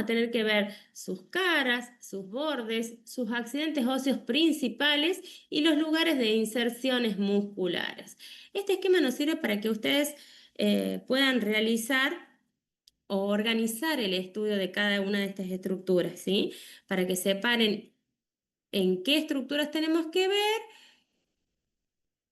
a tener que ver sus caras, sus bordes, sus accidentes óseos principales y los lugares de inserciones musculares. Este esquema nos sirve para que ustedes puedan realizar o organizar el estudio de cada una de estas estructuras, ¿sí? Para que separen en qué estructuras tenemos que ver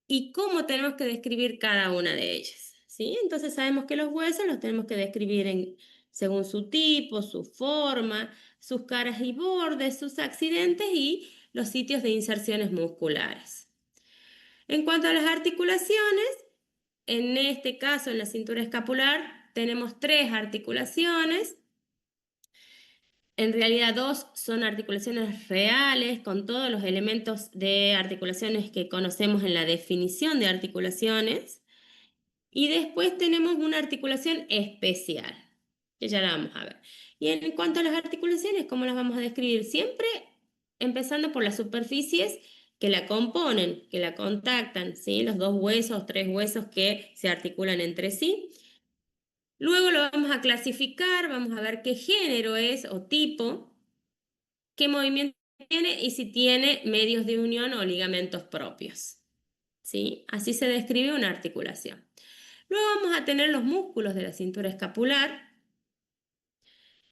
y cómo tenemos que describir cada una de ellas, ¿sí? Entonces sabemos que los huesos los tenemos que describir según su tipo, su forma, sus caras y bordes, sus accidentes y los sitios de inserciones musculares. En cuanto a las articulaciones, en este caso en la cintura escapular tenemos 3 articulaciones. En realidad 2 son articulaciones reales con todos los elementos de articulaciones que conocemos en la definición de articulaciones. Y después tenemos una articulación especial, que ya la vamos a ver. Y en cuanto a las articulaciones, ¿cómo las vamos a describir? Siempre empezando por las superficies que la componen, que la contactan, ¿sí? Los 2 huesos, 3 huesos que se articulan entre sí. Luego lo vamos a clasificar, vamos a ver qué género es o tipo, qué movimiento tiene y si tiene medios de unión o ligamentos propios, ¿sí? Así se describe una articulación. Luego vamos a tener los músculos de la cintura escapular,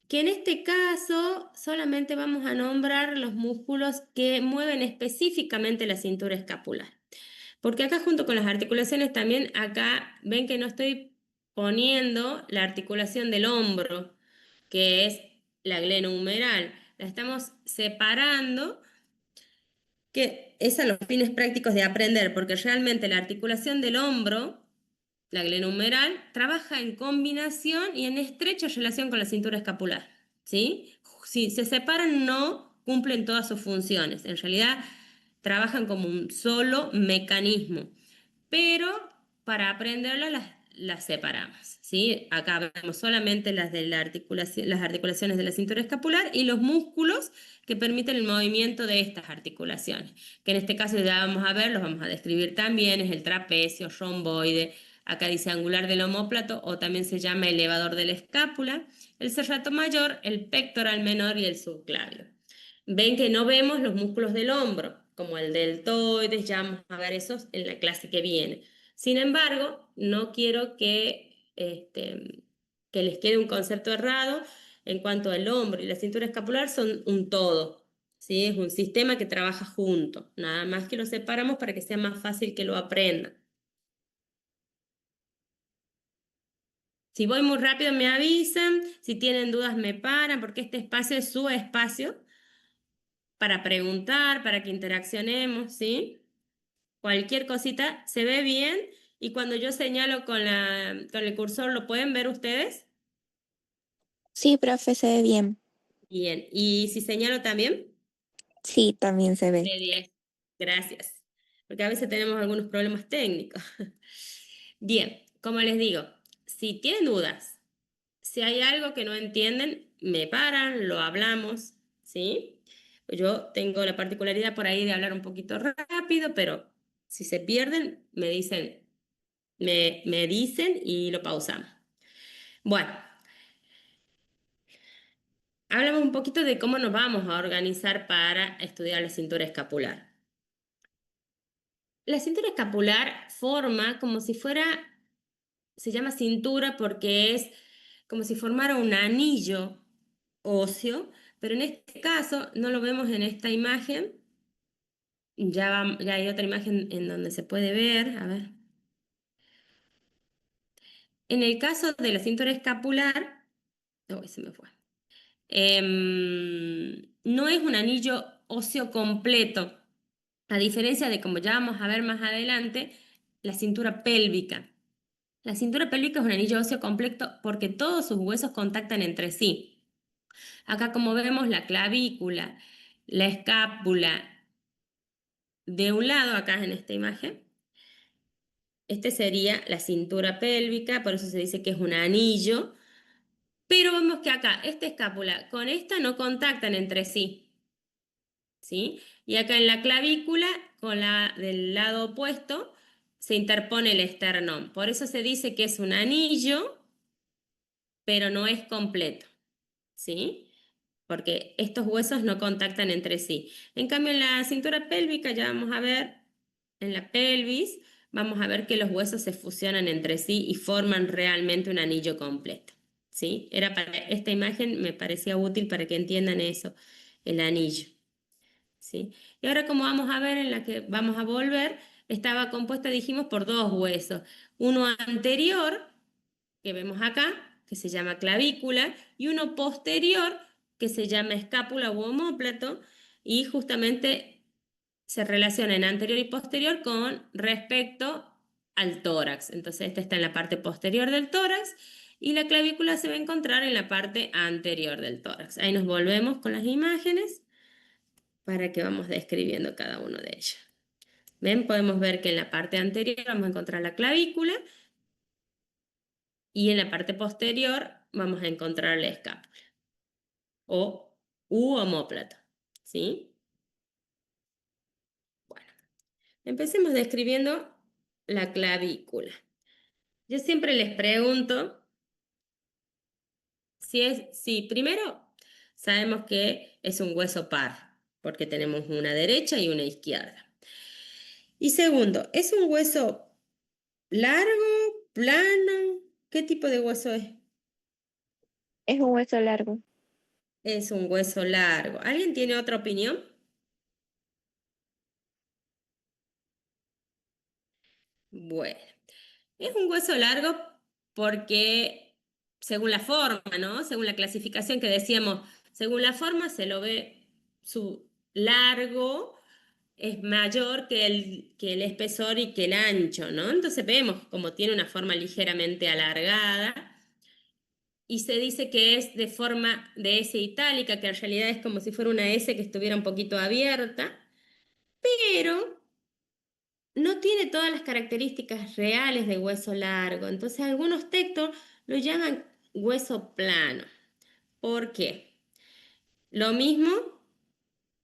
que en este caso solamente vamos a nombrar los músculos que mueven específicamente la cintura escapular. Porque acá junto con las articulaciones también, acá ven que no estoy poniendo la articulación del hombro, que es la glenohumeral. La estamos separando, que es a los fines prácticos de aprender, porque realmente la articulación del hombro, la glenohumeral, trabaja en combinación y en estrecha relación con la cintura escapular, ¿sí? Si se separan, no cumplen todas sus funciones. En realidad, trabajan como un solo mecanismo, pero para aprenderlas las separamos, ¿sí? Acá vemos solamente las de la articulación, las articulaciones de la cintura escapular y los músculos que permiten el movimiento de estas articulaciones, que en este caso ya vamos a ver, los vamos a describir también, es el trapecio, romboide, acá dice angular del omóplato o también se llama elevador de la escápula, el serrato mayor, el pectoral menor y el subclavio. Ven que no vemos los músculos del hombro, como el deltoides, ya vamos a ver esos en la clase que viene. Sin embargo, no quiero que les quede un concepto errado en cuanto al hombro y la cintura escapular son un todo, ¿sí? Es un sistema que trabaja junto, nada más que lo separamos para que sea más fácil que lo aprendan. Si voy muy rápido me avisan, si tienen dudas me paran, porque este espacio es su espacio para preguntar, para que interaccionemos, ¿sí? Cualquier cosita se ve bien y cuando yo señalo con el cursor, ¿lo pueden ver ustedes? Sí, profe, se ve bien. Bien. ¿Y si señalo también? Sí, también se ve. De 10. Gracias. Porque a veces tenemos algunos problemas técnicos. Bien, como les digo, si tienen dudas, si hay algo que no entienden, me paran, lo hablamos, ¿sí? Yo tengo la particularidad por ahí de hablar un poquito rápido, pero si se pierden, me dicen y lo pausamos. Bueno, hablamos un poquito de cómo nos vamos a organizar para estudiar la cintura escapular. La cintura escapular forma como si fuera, se llama cintura porque es como si formara un anillo óseo, pero en este caso no lo vemos en esta imagen. Ya hay otra imagen en donde se puede ver, a ver. En el caso de la cintura escapular, uy, se me fue. No es un anillo óseo completo, a diferencia de, como ya vamos a ver más adelante, la cintura pélvica. La cintura pélvica es un anillo óseo completo porque todos sus huesos contactan entre sí. Acá, como vemos, la clavícula, la escápula, de un lado, acá en esta imagen, este sería la cintura pélvica, por eso se dice que es un anillo, pero vemos que acá esta escápula con esta no contactan entre sí, ¿sí? Y acá en la clavícula, con la del lado opuesto, se interpone el esternón. Por eso se dice que es un anillo, pero no es completo. ¿sí? Porque estos huesos no contactan entre sí. En cambio, en la cintura pélvica ya vamos a ver, en la pelvis, vamos a ver que los huesos se fusionan entre sí y forman realmente un anillo completo, ¿sí? Era para esta imagen, me parecía útil para que entiendan eso, el anillo, ¿sí? Y ahora como vamos a ver en la que vamos a volver, estaba compuesta, dijimos, por dos huesos. Uno anterior, que vemos acá, que se llama clavícula, y uno posterior, que se llama escápula u omóplato, y justamente se relaciona en anterior y posterior con respecto al tórax. Entonces, esta está en la parte posterior del tórax y la clavícula se va a encontrar en la parte anterior del tórax. Ahí nos volvemos con las imágenes para que vamos describiendo cada uno de ellos. ¿Ven? Podemos ver que en la parte anterior vamos a encontrar la clavícula y en la parte posterior vamos a encontrar la escápula o u omóplato, ¿sí? Bueno, empecemos describiendo la clavícula. Yo siempre les pregunto si primero sabemos que es un hueso par, porque tenemos una derecha y una izquierda. Y segundo, ¿es un hueso largo, plano? ¿Qué tipo de hueso es? Es un hueso largo. Es un hueso largo. ¿Alguien tiene otra opinión? Bueno, es un hueso largo porque según la forma, ¿no? Según la clasificación que decíamos, según la forma se lo ve su largo es mayor que el espesor y que el ancho, ¿no? Entonces vemos como tiene una forma ligeramente alargada y se dice que es de forma de S itálica, que en realidad es como si fuera una S que estuviera un poquito abierta, pero no tiene todas las características reales de hueso largo. Entonces algunos textos lo llaman hueso plano. ¿Por qué? Lo mismo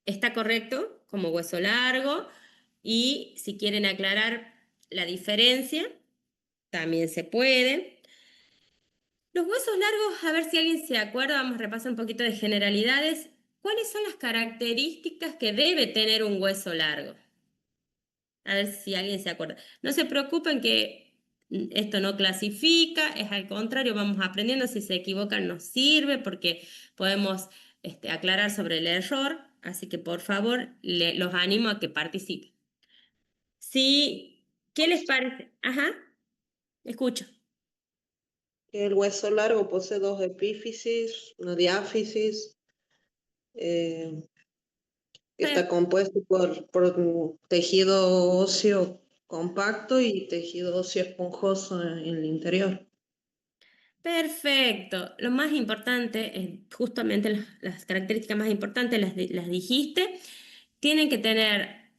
está correcto como hueso largo y si quieren aclarar la diferencia, también se puede. Los huesos largos, a ver si alguien se acuerda, vamos a repasar un poquito de generalidades. ¿Cuáles son las características que debe tener un hueso largo? A ver si alguien se acuerda. No se preocupen que esto no clasifica, es al contrario, vamos aprendiendo. Si se equivocan nos sirve porque podemos aclarar sobre el error. Así que por favor, los animo a que participen. Sí, ¿qué les parece? Ajá, escucho. El hueso largo posee dos epífisis, una diáfisis. eh, Está compuesto por un tejido óseo compacto y tejido óseo esponjoso en el interior. Perfecto. Lo más importante, justamente las características más importantes las dijiste, tienen que tener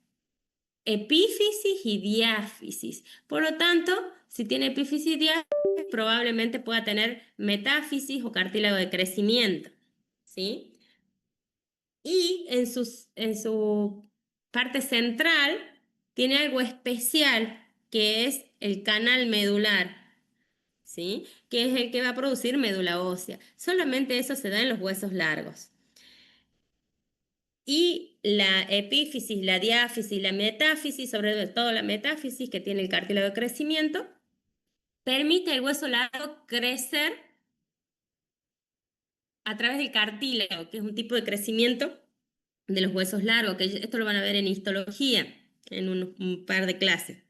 epífisis y diáfisis. Por lo tanto, si tiene epífisis y diáfisis, probablemente pueda tener metáfisis o cartílago de crecimiento, ¿sí? Y en su parte central tiene algo especial que es el canal medular, ¿sí? Que es el que va a producir médula ósea. Solamente eso se da en los huesos largos. Y la epífisis, la diáfisis, la metáfisis, sobre todo la metáfisis que tiene el cartílago de crecimiento, permite al hueso largo crecer a través del cartílago, que es un tipo de crecimiento de los huesos largos, que esto lo van a ver en histología, en un par de clases.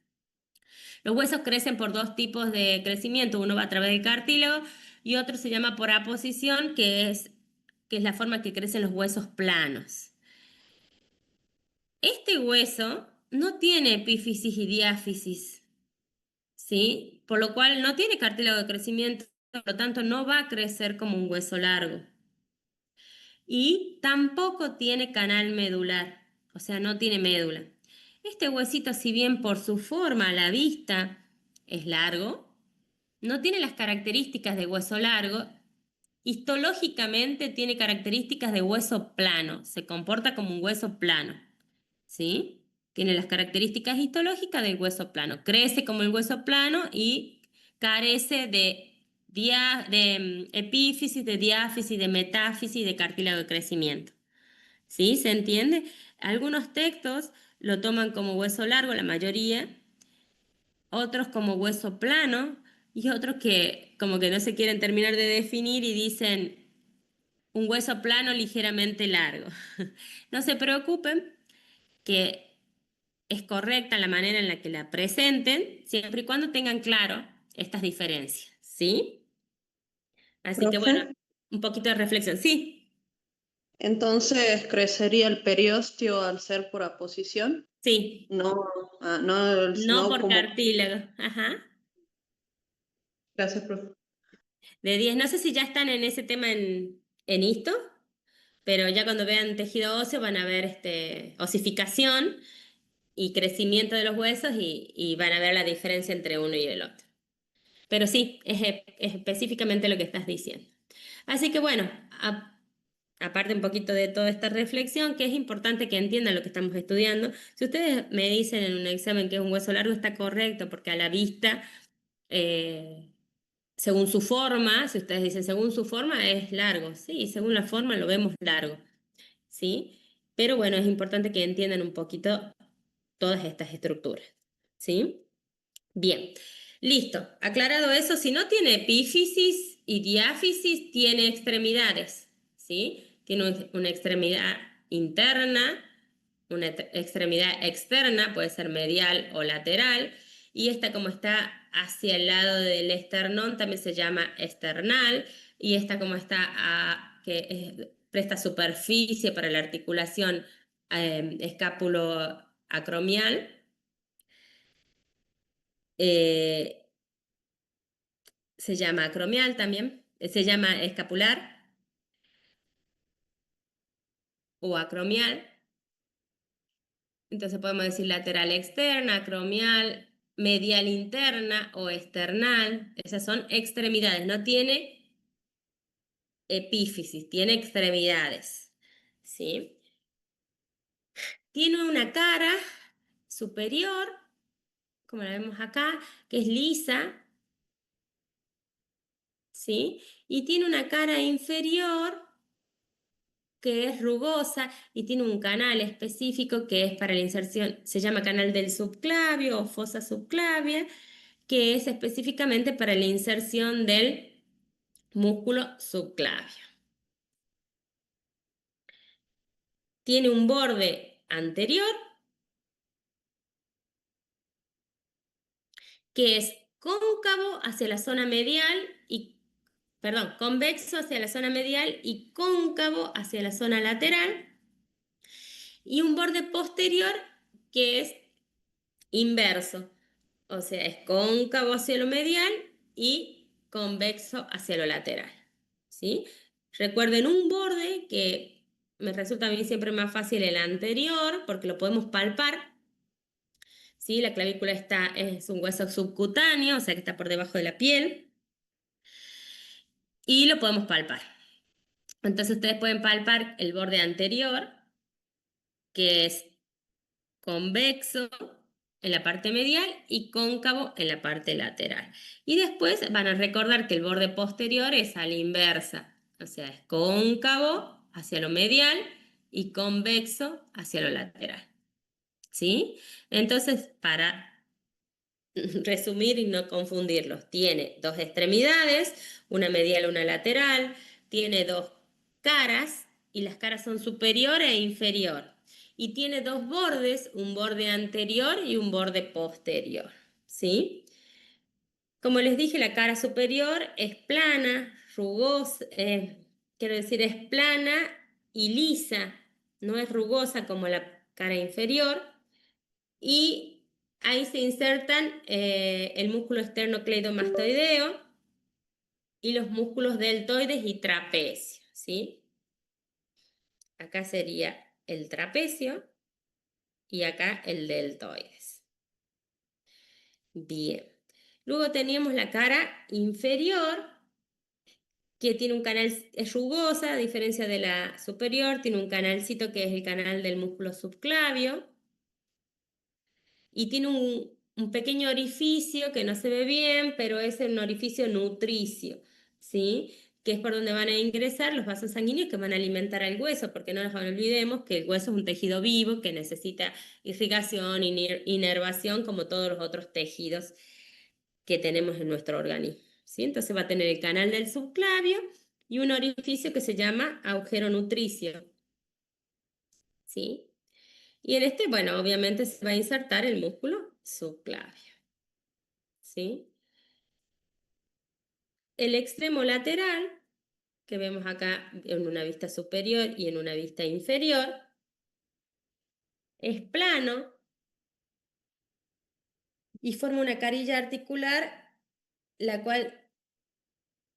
Los huesos crecen por dos tipos de crecimiento, uno va a través del cartílago y otro se llama por aposición, que es la forma que crecen los huesos planos. Este hueso no tiene epífisis y diáfisis, ¿sí? Por lo cual no tiene cartílago de crecimiento, por lo tanto no va a crecer como un hueso largo. Y tampoco tiene canal medular, o sea, no tiene médula. Este huesito, si bien por su forma a la vista es largo, no tiene las características de hueso largo, histológicamente tiene características de hueso plano, se comporta como un hueso plano, ¿sí? Tiene las características histológicas del hueso plano, crece como el hueso plano y carece epífisis, de diáfisis, de metáfisis, de cartílago de crecimiento. ¿Sí? ¿Se entiende? Algunos textos lo toman como hueso largo, la mayoría, otros como hueso plano y otros que como que no se quieren terminar de definir y dicen un hueso plano ligeramente largo. No se preocupen que es correcta la manera en la que la presenten, siempre y cuando tengan claro estas diferencias, ¿sí? Así que Profe, bueno, un poquito de reflexión. Sí, entonces crecería el periósteo al ser por aposición, sí, no, no, no no por como... cartílago. Ajá. Gracias, profe. De 10, no sé si ya están en ese tema en ISTO, pero ya cuando vean tejido óseo van a ver osificación y crecimiento de los huesos y van a ver la diferencia entre uno y el otro. Pero sí, es específicamente lo que estás diciendo. Así que bueno, aparte un poquito de toda esta reflexión, que es importante que entiendan lo que estamos estudiando. Si ustedes me dicen en un examen que es un hueso largo, está correcto, porque a la vista, según su forma, si ustedes dicen según su forma, es largo. Sí, según la forma lo vemos largo. ¿Sí? Pero bueno, es importante que entiendan un poquito todas estas estructuras. ¿Sí? Bien, listo. Aclarado eso, si no tiene epífisis y diáfisis, tiene extremidades, ¿sí? Tiene una extremidad interna, una extremidad externa, puede ser medial o lateral, y esta como está hacia el lado del esternón también se llama esternal, y esta como está presta superficie para la articulación escápulo-acromial. eh, Se llama acromial también, se llama escapular o acromial. Entonces podemos decir lateral externa, acromial, medial interna o external. Esas son extremidades, no tiene epífisis, tiene extremidades. ¿Sí? Tiene una cara superior, como la vemos acá, que es lisa, ¿sí? Y tiene una cara inferior que es rugosa y tiene un canal específico que es para la inserción, se llama canal del subclavio o fosa subclavia, que es específicamente para la inserción del músculo subclavio. Tiene un borde anterior que es cóncavo hacia la zona medial y, perdón, convexo hacia la zona medial y cóncavo hacia la zona lateral, y un borde posterior que es inverso, o sea, es cóncavo hacia lo medial y convexo hacia lo lateral, ¿sí? Recuerden un borde que me resulta a mí siempre más fácil el anterior porque lo podemos palpar, ¿sí? La clavícula es un hueso subcutáneo, o sea que está por debajo de la piel y lo podemos palpar. Entonces ustedes pueden palpar el borde anterior, que es convexo en la parte medial y cóncavo en la parte lateral. Y después van a recordar que el borde posterior es a la inversa, o sea, es cóncavo hacia lo medial y convexo hacia lo lateral. ¿Sí? Entonces, para resumir y no confundirlos, tiene dos extremidades, una medial y una lateral, tiene dos caras y las caras son superior e inferior. Y tiene dos bordes, un borde anterior y un borde posterior. ¿Sí? Como les dije, la cara superior es plana, rugosa, quiero decir, es plana y lisa, no es rugosa como la cara inferior. Y ahí se insertan el músculo esternocleidomastoideo y los músculos deltoides y trapecio, ¿sí? Acá sería el trapecio y acá el deltoides. Bien. Luego teníamos la cara inferior, que tiene un canal, es rugosa, a diferencia de la superior, tiene un canalcito que es el canal del músculo subclavio, y tiene un pequeño orificio que no se ve bien, pero es un orificio nutricio, ¿sí? Que es por donde van a ingresar los vasos sanguíneos que van a alimentar al hueso, porque no nos olvidemos que el hueso es un tejido vivo que necesita irrigación, inervación, como todos los otros tejidos que tenemos en nuestro organismo, ¿sí? Entonces va a tener el canal del subclavio y un orificio que se llama agujero nutricio, ¿sí? Y en este, bueno, obviamente se va a insertar el músculo subclavio, ¿sí? El extremo lateral, que vemos acá en una vista superior y en una vista inferior, es plano y forma una carilla articular, la cual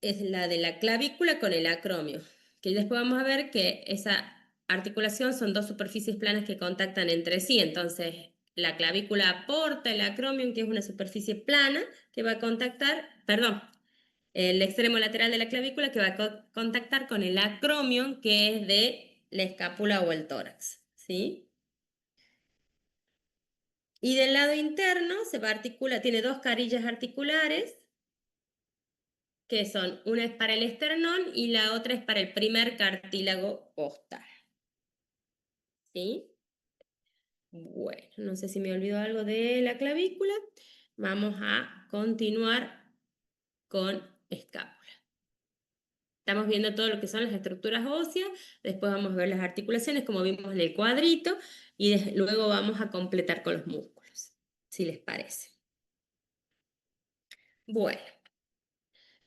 es la de la clavícula con el acromio, que después vamos a ver que esa articulación son dos superficies planas que contactan entre sí, entonces la clavícula aporta el acromion, que es una superficie plana que va a contactar, perdón, el extremo lateral de la clavícula que va a contactar con el acromion, que es de la escápula o el tórax, ¿sí? Y del lado interno se va a articular, tiene dos carillas articulares, que son, una es para el esternón y la otra es para el primer cartílago costal, ¿sí? Bueno, no sé si me olvidó algo de la clavícula. Vamos a continuar con escápula. Estamos viendo todo lo que son las estructuras óseas, después vamos a ver las articulaciones como vimos en el cuadrito y luego vamos a completar con los músculos, si les parece. Bueno,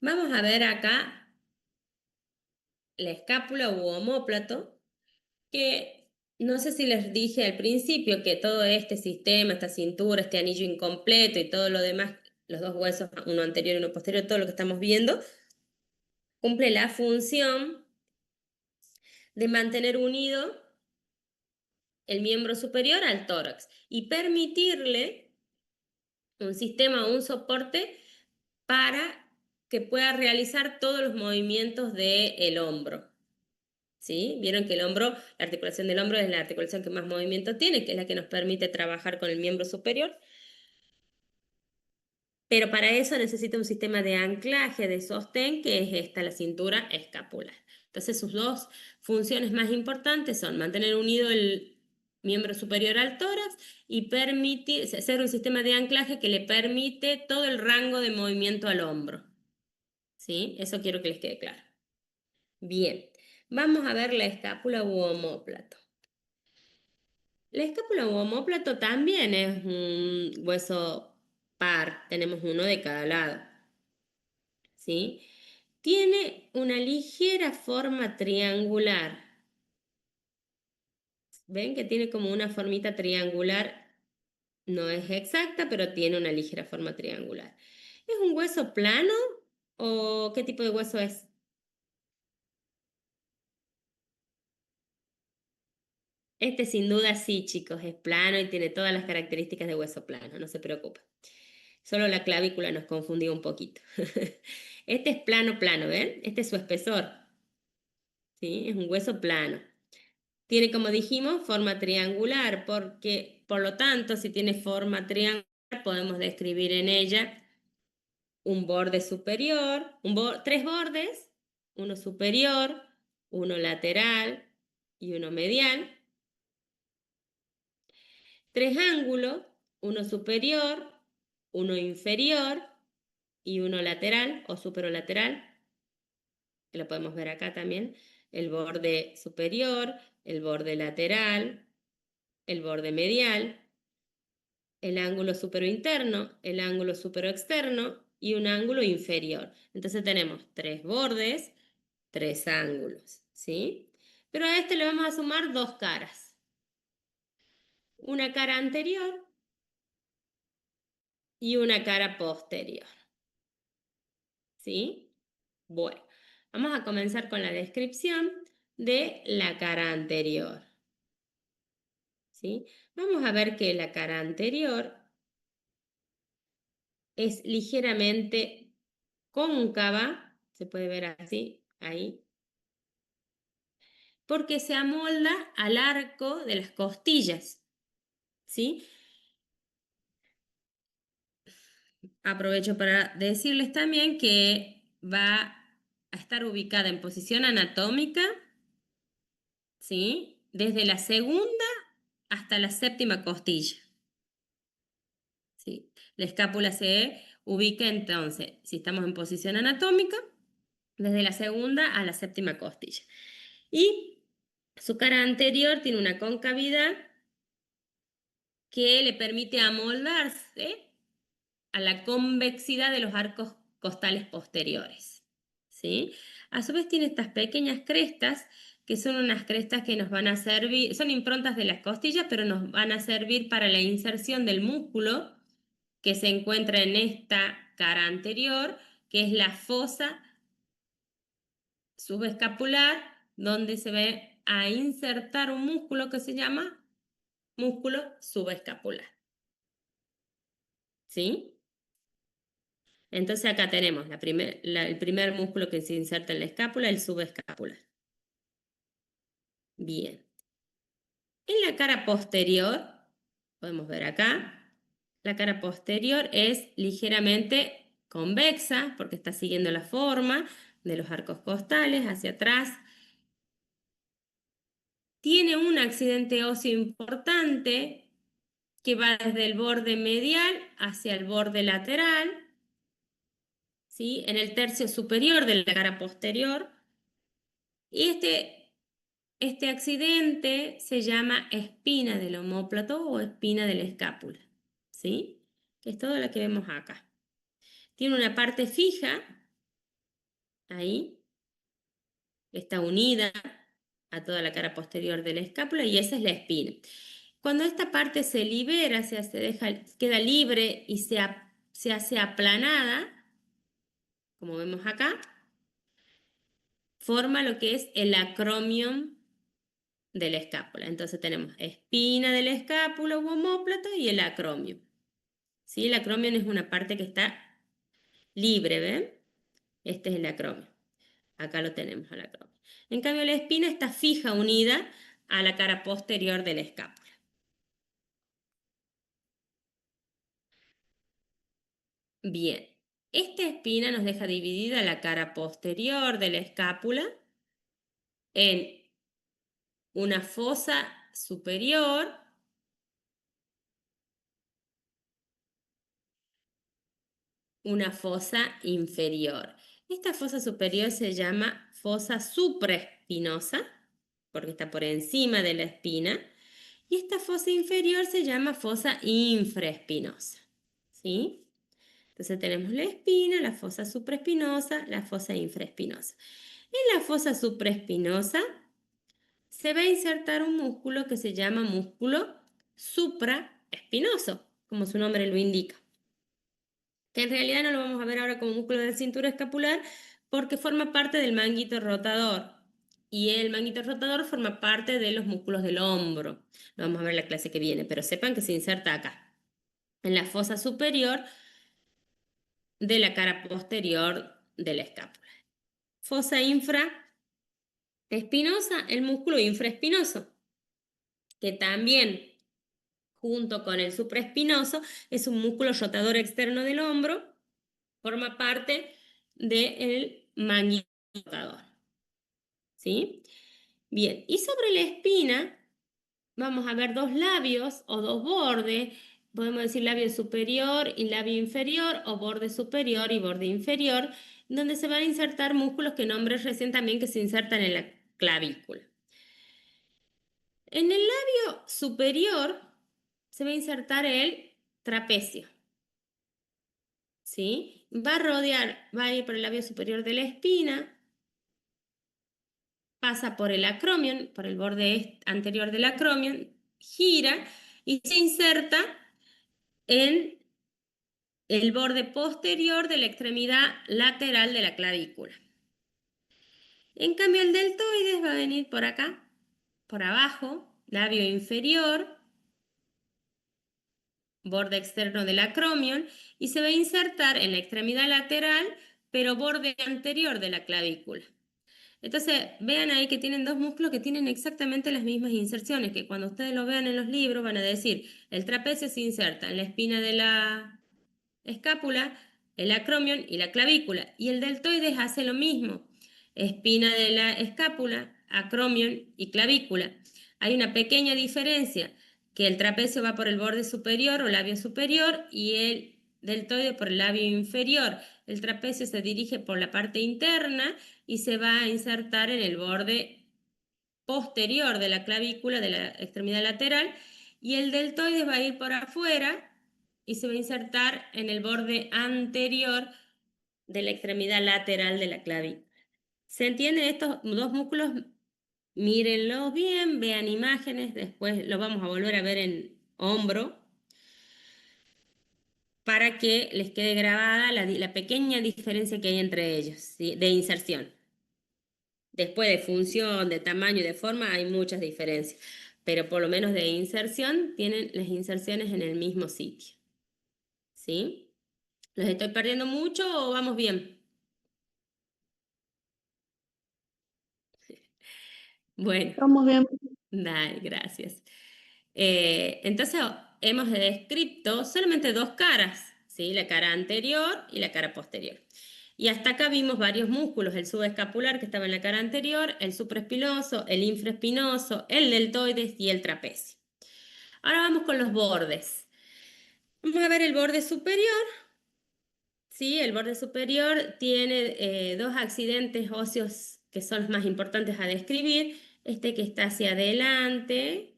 vamos a ver acá la escápula u omóplato, que no sé si les dije al principio que todo este sistema, esta cintura, este anillo incompleto y todo lo demás, los dos huesos, uno anterior y uno posterior, todo lo que estamos viendo, cumple la función de mantener unido el miembro superior al tórax y permitirle un sistema o un soporte para que pueda realizar todos los movimientos del hombro. ¿Sí? Vieron que el hombro, la articulación del hombro es la articulación que más movimiento tiene, que es la que nos permite trabajar con el miembro superior. Pero para eso necesita un sistema de anclaje, de sostén, que es esta, la cintura escapular. Entonces sus dos funciones más importantes son mantener unido el miembro superior al tórax y permitir, hacer un sistema de anclaje que le permite todo el rango de movimiento al hombro. ¿Sí? Eso quiero que les quede claro. Bien, vamos a ver la escápula u omóplato. La escápula u omóplato también es un hueso par, tenemos uno de cada lado, ¿sí? Tiene una ligera forma triangular. ¿Ven que tiene como una formita triangular? No es exacta, pero tiene una ligera forma triangular. ¿Es un hueso plano o qué tipo de hueso es? Este sin duda sí, chicos, es plano y tiene todas las características de hueso plano, no se preocupen. Solo la clavícula nos confundió un poquito. Este es plano, plano, ¿ven? Este es su espesor, ¿sí? Es un hueso plano. Tiene, como dijimos, forma triangular, porque, por lo tanto, si tiene forma triangular, podemos describir en ella un borde superior, tres bordes, uno superior, uno lateral y uno medial. Tres ángulos, uno superior, uno inferior y uno lateral o superolateral, que lo podemos ver acá también, el borde superior, el borde lateral, el borde medial, el ángulo superointerno, el ángulo superoexterno y un ángulo inferior. Entonces tenemos tres bordes, tres ángulos, ¿sí? Pero a este le vamos a sumar dos caras. Una cara anterior y una cara posterior, ¿sí? Bueno, vamos a comenzar con la descripción de la cara anterior, ¿sí? Vamos a ver que la cara anterior es ligeramente cóncava, se puede ver así, ahí, porque se amolda al arco de las costillas, ¿sí? aprovecho para decirles también que va a estar ubicada en posición anatómica, ¿sí? Desde la segunda hasta la séptima costilla. ¿Sí? La escápula se ubica entonces, si estamos en posición anatómica, desde la segunda a la séptima costilla. Y su cara anterior tiene una concavidad que le permite amoldarse a la convexidad de los arcos costales posteriores, ¿sí? A su vez tiene estas pequeñas crestas, que son unas crestas que nos van a servir, son improntas de las costillas, pero nos van a servir para la inserción del músculo que se encuentra en esta cara anterior, que es la fosa subescapular, donde se va a insertar un músculo que se llama músculo subescapular, ¿sí? Entonces acá tenemos el primer músculo que se inserta en la escápula, el subescapular. Bien. En la cara posterior, podemos ver acá, la cara posterior es ligeramente convexa porque está siguiendo la forma de los arcos costales hacia atrás. Tiene un accidente óseo importante que va desde el borde medial hacia el borde lateral, ¿sí? En el tercio superior de la cara posterior. Y este accidente se llama espina del omóplato o espina de la escápula, ¿sí? Que es todo lo que vemos acá. Tiene una parte fija, ahí, está unida a toda la cara posterior de la escápula y esa es la espina. Cuando esta parte se libera, queda libre y se hace aplanada, como vemos acá, forma lo que es el acromion de la escápula. Entonces tenemos espina de la escápula u omóplato y el acromion. ¿Sí? El acromion es una parte que está libre, ¿ven? Este es el acromion. Acá lo tenemos al acromion. En cambio, la espina está fija, unida a la cara posterior de la escápula. Bien, esta espina nos deja dividida la cara posterior de la escápula en una fosa superior una fosa inferior. Esta fosa superior se llama fosa supraespinosa, porque está por encima de la espina, y esta fosa inferior se llama fosa infraespinosa, ¿sí? Entonces tenemos la espina, la fosa supraespinosa, la fosa infraespinosa. En la fosa supraespinosa se va a insertar un músculo que se llama músculo supraespinoso, como su nombre lo indica, que en realidad no lo vamos a ver ahora como músculo de la cintura escapular porque forma parte del manguito rotador. Y el manguito rotador forma parte de los músculos del hombro. Lo vamos a ver en la clase que viene, pero sepan que se inserta acá, en la fosa superior de la cara posterior de la escápula. Fosa infraespinosa, el músculo infraespinoso, que también, junto con el supraespinoso, es un músculo rotador externo del hombro, forma parte del manguito rotador. ¿Sí? Bien, y sobre la espina vamos a ver dos labios o dos bordes, podemos decir labio superior y labio inferior o borde superior y borde inferior, donde se van a insertar músculos que nombré recién también que se insertan en la clavícula. En el labio superior se va a insertar el trapecio, ¿sí? Va a ir por el labio superior de la espina, pasa por el acromion, por el borde anterior del acromion, gira y se inserta en el borde posterior de la extremidad lateral de la clavícula. En cambio, el deltoides va a venir por acá, por abajo, labio inferior, borde externo del acromion, y se va a insertar en la extremidad lateral, pero borde anterior de la clavícula. Entonces, vean ahí que tienen dos músculos que tienen exactamente las mismas inserciones, que cuando ustedes lo vean en los libros van a decir, el trapecio se inserta en la espina de la escápula, el acromion y la clavícula. Y el deltoides hace lo mismo. Espina de la escápula, acromion y clavícula. Hay una pequeña diferencia, que el trapecio va por el borde superior o labio superior y el deltoide por el labio inferior. El trapecio se dirige por la parte interna y se va a insertar en el borde posterior de la clavícula de la extremidad lateral, y el deltoide va a ir por afuera y se va a insertar en el borde anterior de la extremidad lateral de la clavícula. ¿Se entienden estos dos músculos? Mírenlos bien, vean imágenes, después lo vamos a volver a ver en hombro para que les quede grabada la pequeña diferencia que hay entre ellos, ¿sí? De inserción. Después de función, de tamaño y de forma hay muchas diferencias, pero por lo menos de inserción tienen las inserciones en el mismo sitio. ¿Sí? ¿Los estoy perdiendo mucho o vamos bien? Bueno, Estamos bien. dale, gracias. Entonces hemos descrito solamente dos caras, ¿sí? La cara anterior y la cara posterior. Y hasta acá vimos varios músculos, el subescapular que estaba en la cara anterior, el supraespinoso, el infraespinoso, el deltoides y el trapecio. Ahora vamos con los bordes. Vamos a ver el borde superior. Sí, el borde superior tiene dos accidentes óseos que son los más importantes a describir. Este que está hacia adelante,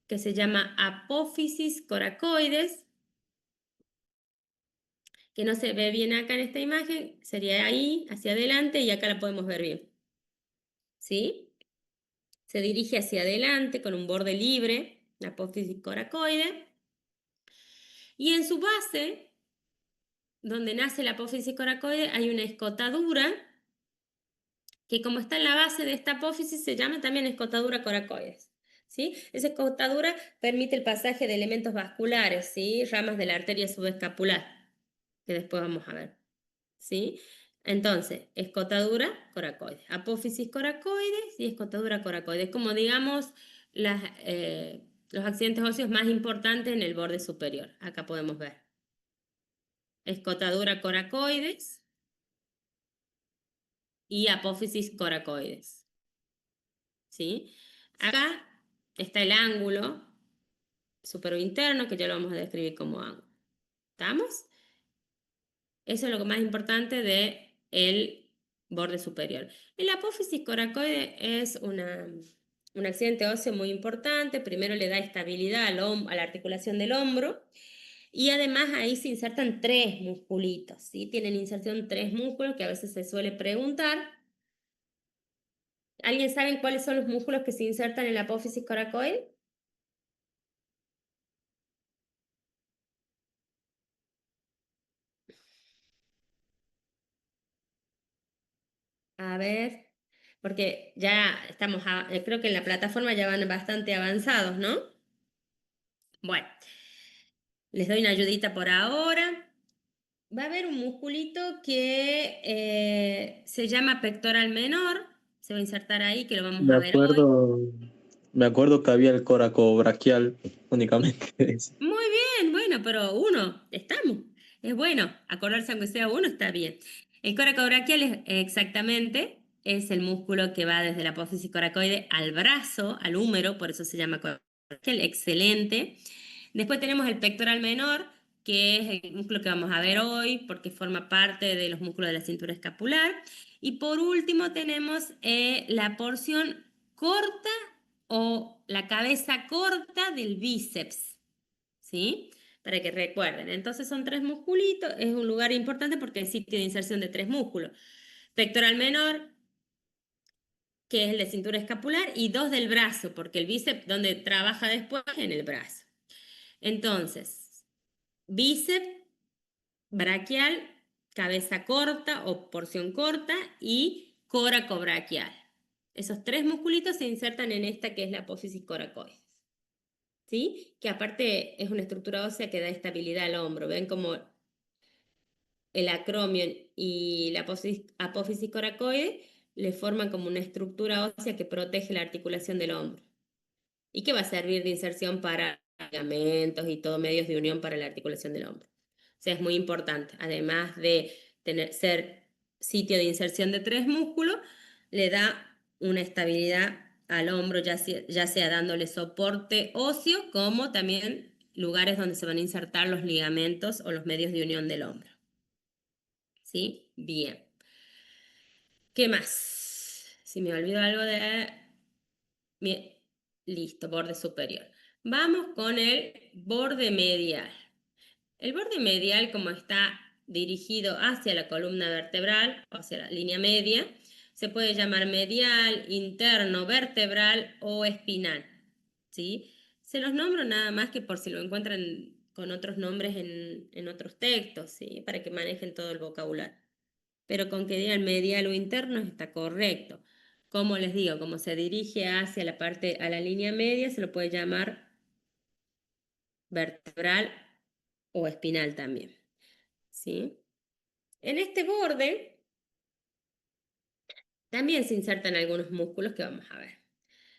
que se llama apófisis coracoides, que no se ve bien acá en esta imagen, sería ahí, hacia adelante, y acá la podemos ver bien. ¿Sí? Se dirige hacia adelante con un borde libre, la apófisis coracoide, y en su base, donde nace la apófisis coracoide, hay una escotadura, que como está en la base de esta apófisis, se llama también escotadura coracoides. ¿Sí? Esa escotadura permite el pasaje de elementos vasculares, ¿sí? Ramas de la arteria subescapular, que después vamos a ver. ¿Sí? Entonces, escotadura coracoides, apófisis coracoides y escotadura coracoides, como digamos los accidentes óseos más importantes en el borde superior. Acá podemos ver. Escotadura coracoides y apófisis coracoides. ¿Sí? Acá está el ángulo supero-interno, que ya lo vamos a describir como ángulo. ¿Estamos? Eso es lo más importante del borde superior. El apófisis coracoide es un accidente óseo muy importante. Primero le da estabilidad a la articulación del hombro, y además ahí se insertan tres musculitos, ¿sí? Tienen inserción tres músculos que a veces se suele preguntar. ¿Alguien sabe cuáles son los músculos que se insertan en la apófisis coracoide? A ver, porque ya estamos, creo que en la plataforma ya van bastante avanzados, ¿no? Bueno, les doy una ayudita por ahora. Va a haber un musculito que se llama pectoral menor, se va a insertar ahí, que lo vamos Me a ver hoy. acuerdo, me acuerdo que había el coracobraquial únicamente. Muy bien, bueno, pero uno, estamos. Es bueno, acordarse aunque sea uno, está bien. El coracobraquial es exactamente, es el músculo que va desde la apófisis coracoide al brazo, al húmero, por eso se llama coracobraquial, excelente. Después tenemos el pectoral menor, que es el músculo que vamos a ver hoy, porque forma parte de los músculos de la cintura escapular. Y por último tenemos la porción corta o la cabeza corta del bíceps. ¿Sí? Para que recuerden. Entonces son tres musculitos, es un lugar importante porque es sitio de inserción de tres músculos. Pectoral menor, que es el de cintura escapular, y dos del brazo, porque el bíceps donde trabaja después es en el brazo. Entonces, bíceps, braquial, cabeza corta o porción corta y coracobraquial. Esos tres musculitos se insertan en esta que es la apófisis coracoides. ¿Sí? Que aparte es una estructura ósea que da estabilidad al hombro. Ven como el acromion y la apófisis coracoide le forman como una estructura ósea que protege la articulación del hombro y que va a servir de inserción para ligamentos y todo medios de unión para la articulación del hombro. O sea, es muy importante. Además de ser sitio de inserción de 3 músculos, le da una estabilidad al hombro, ya sea dándole soporte óseo, como también lugares donde se van a insertar los ligamentos o los medios de unión del hombro. ¿Sí? Bien. ¿Qué más? Si me olvido algo de... Bien. Listo, borde superior. Vamos con el borde medial. El borde medial, como está dirigido hacia la columna vertebral, o hacia la línea media, se puede llamar medial, interno, vertebral o espinal, ¿sí? Se los nombro nada más que por si lo encuentran con otros nombres en otros textos, ¿sí? Para que manejen todo el vocabulario. Pero con que digan medial o interno está correcto. Como les digo, como se dirige hacia la parte, a la línea media, se lo puede llamar vertebral o espinal también, ¿sí? En este borde también se insertan algunos músculos que vamos a ver,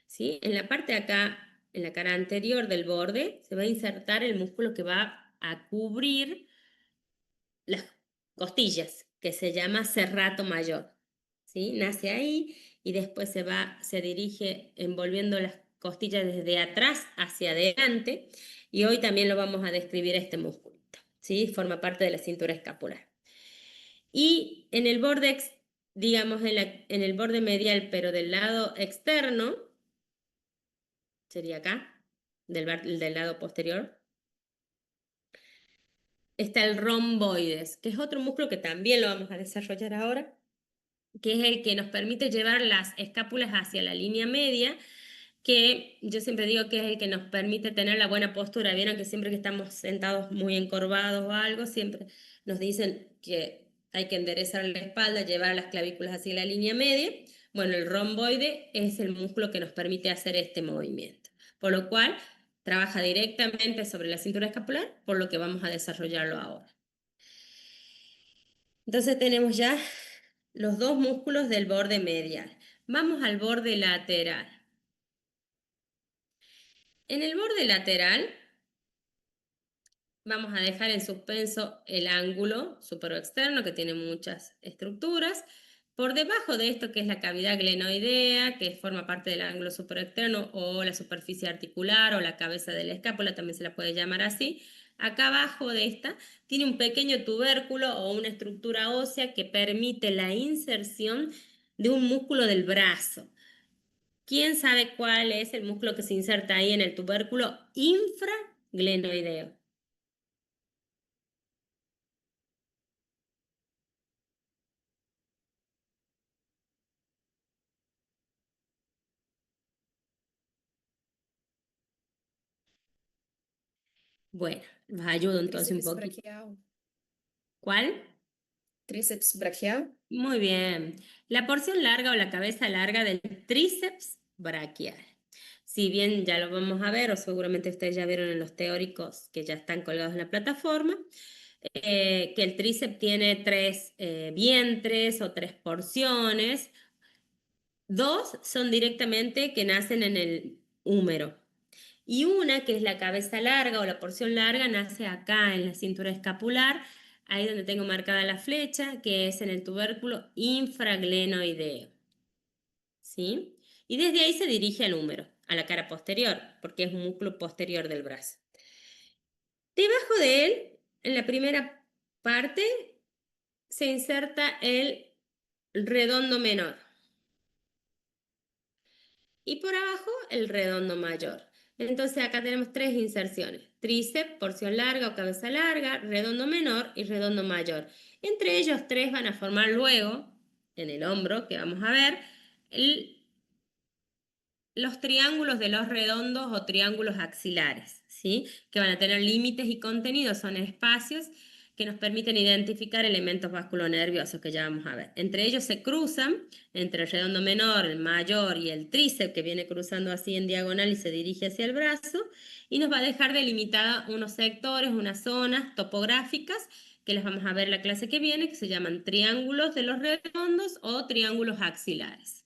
¿sí? En la parte de acá, en la cara anterior del borde, se va a insertar el músculo que va a cubrir las costillas, que se llama serrato mayor, ¿sí? Nace ahí y después se dirige envolviendo las costillas desde atrás hacia adelante, y hoy también lo vamos a describir este músculo, ¿sí? Forma parte de la cintura escapular. Y en el borde, digamos, en el borde medial, pero del lado externo, sería acá, del lado posterior, está el romboides, que es otro músculo que también lo vamos a desarrollar ahora, que es el que nos permite llevar las escápulas hacia la línea media, que yo siempre digo que es el que nos permite tener la buena postura. Vieron que siempre que estamos sentados muy encorvados o algo, siempre nos dicen que hay que enderezar la espalda, llevar las clavículas hacia la línea media. Bueno, el romboide es el músculo que nos permite hacer este movimiento, por lo cual trabaja directamente sobre la cintura escapular, por lo que vamos a desarrollarlo ahora. Entonces tenemos ya los dos músculos del borde medial. Vamos al borde lateral. En el borde lateral vamos a dejar en suspenso el ángulo superoexterno, que tiene muchas estructuras. Por debajo de esto, que es la cavidad glenoidea, que forma parte del ángulo superexterno, o la superficie articular, o la cabeza de la escápula, también se la puede llamar así. Acá abajo de esta tiene un pequeño tubérculo o una estructura ósea que permite la inserción de un músculo del brazo. ¿Quién sabe cuál es el músculo que se inserta ahí en el tubérculo infraglenoideo? Bueno, los ayudo entonces un Tríceps poquito. braquial. ¿Cuál? Tríceps braquial. Muy bien. La porción larga o la cabeza larga del tríceps braquial. Si bien ya lo vamos a ver, o seguramente ustedes ya vieron en los teóricos que ya están colgados en la plataforma, que el tríceps tiene 3 vientres o 3 porciones. 2 son directamente que nacen en el húmero. Y una, que es la cabeza larga o la porción larga, nace acá en la cintura escapular, ahí donde tengo marcada la flecha, que es en el tubérculo infraglenoideo. ¿Sí? Y desde ahí se dirige al húmero, a la cara posterior, porque es un músculo posterior del brazo. Debajo de él, en la primera parte, se inserta el redondo menor. Y por abajo el redondo mayor. Entonces acá tenemos 3 inserciones: tríceps, porción larga o cabeza larga, redondo menor y redondo mayor. Entre ellos 3 van a formar luego, en el hombro, que vamos a ver, los triángulos de los redondos o triángulos axilares, ¿sí? Que van a tener límites y contenidos, son espacios que nos permiten identificar elementos vasculonerviosos que ya vamos a ver. Entre ellos se cruzan, entre el redondo menor, el mayor y el tríceps, que viene cruzando así en diagonal y se dirige hacia el brazo, y nos va a dejar delimitada unos sectores, unas zonas topográficas, que las vamos a ver en la clase que viene, que se llaman triángulos de los redondos o triángulos axilares.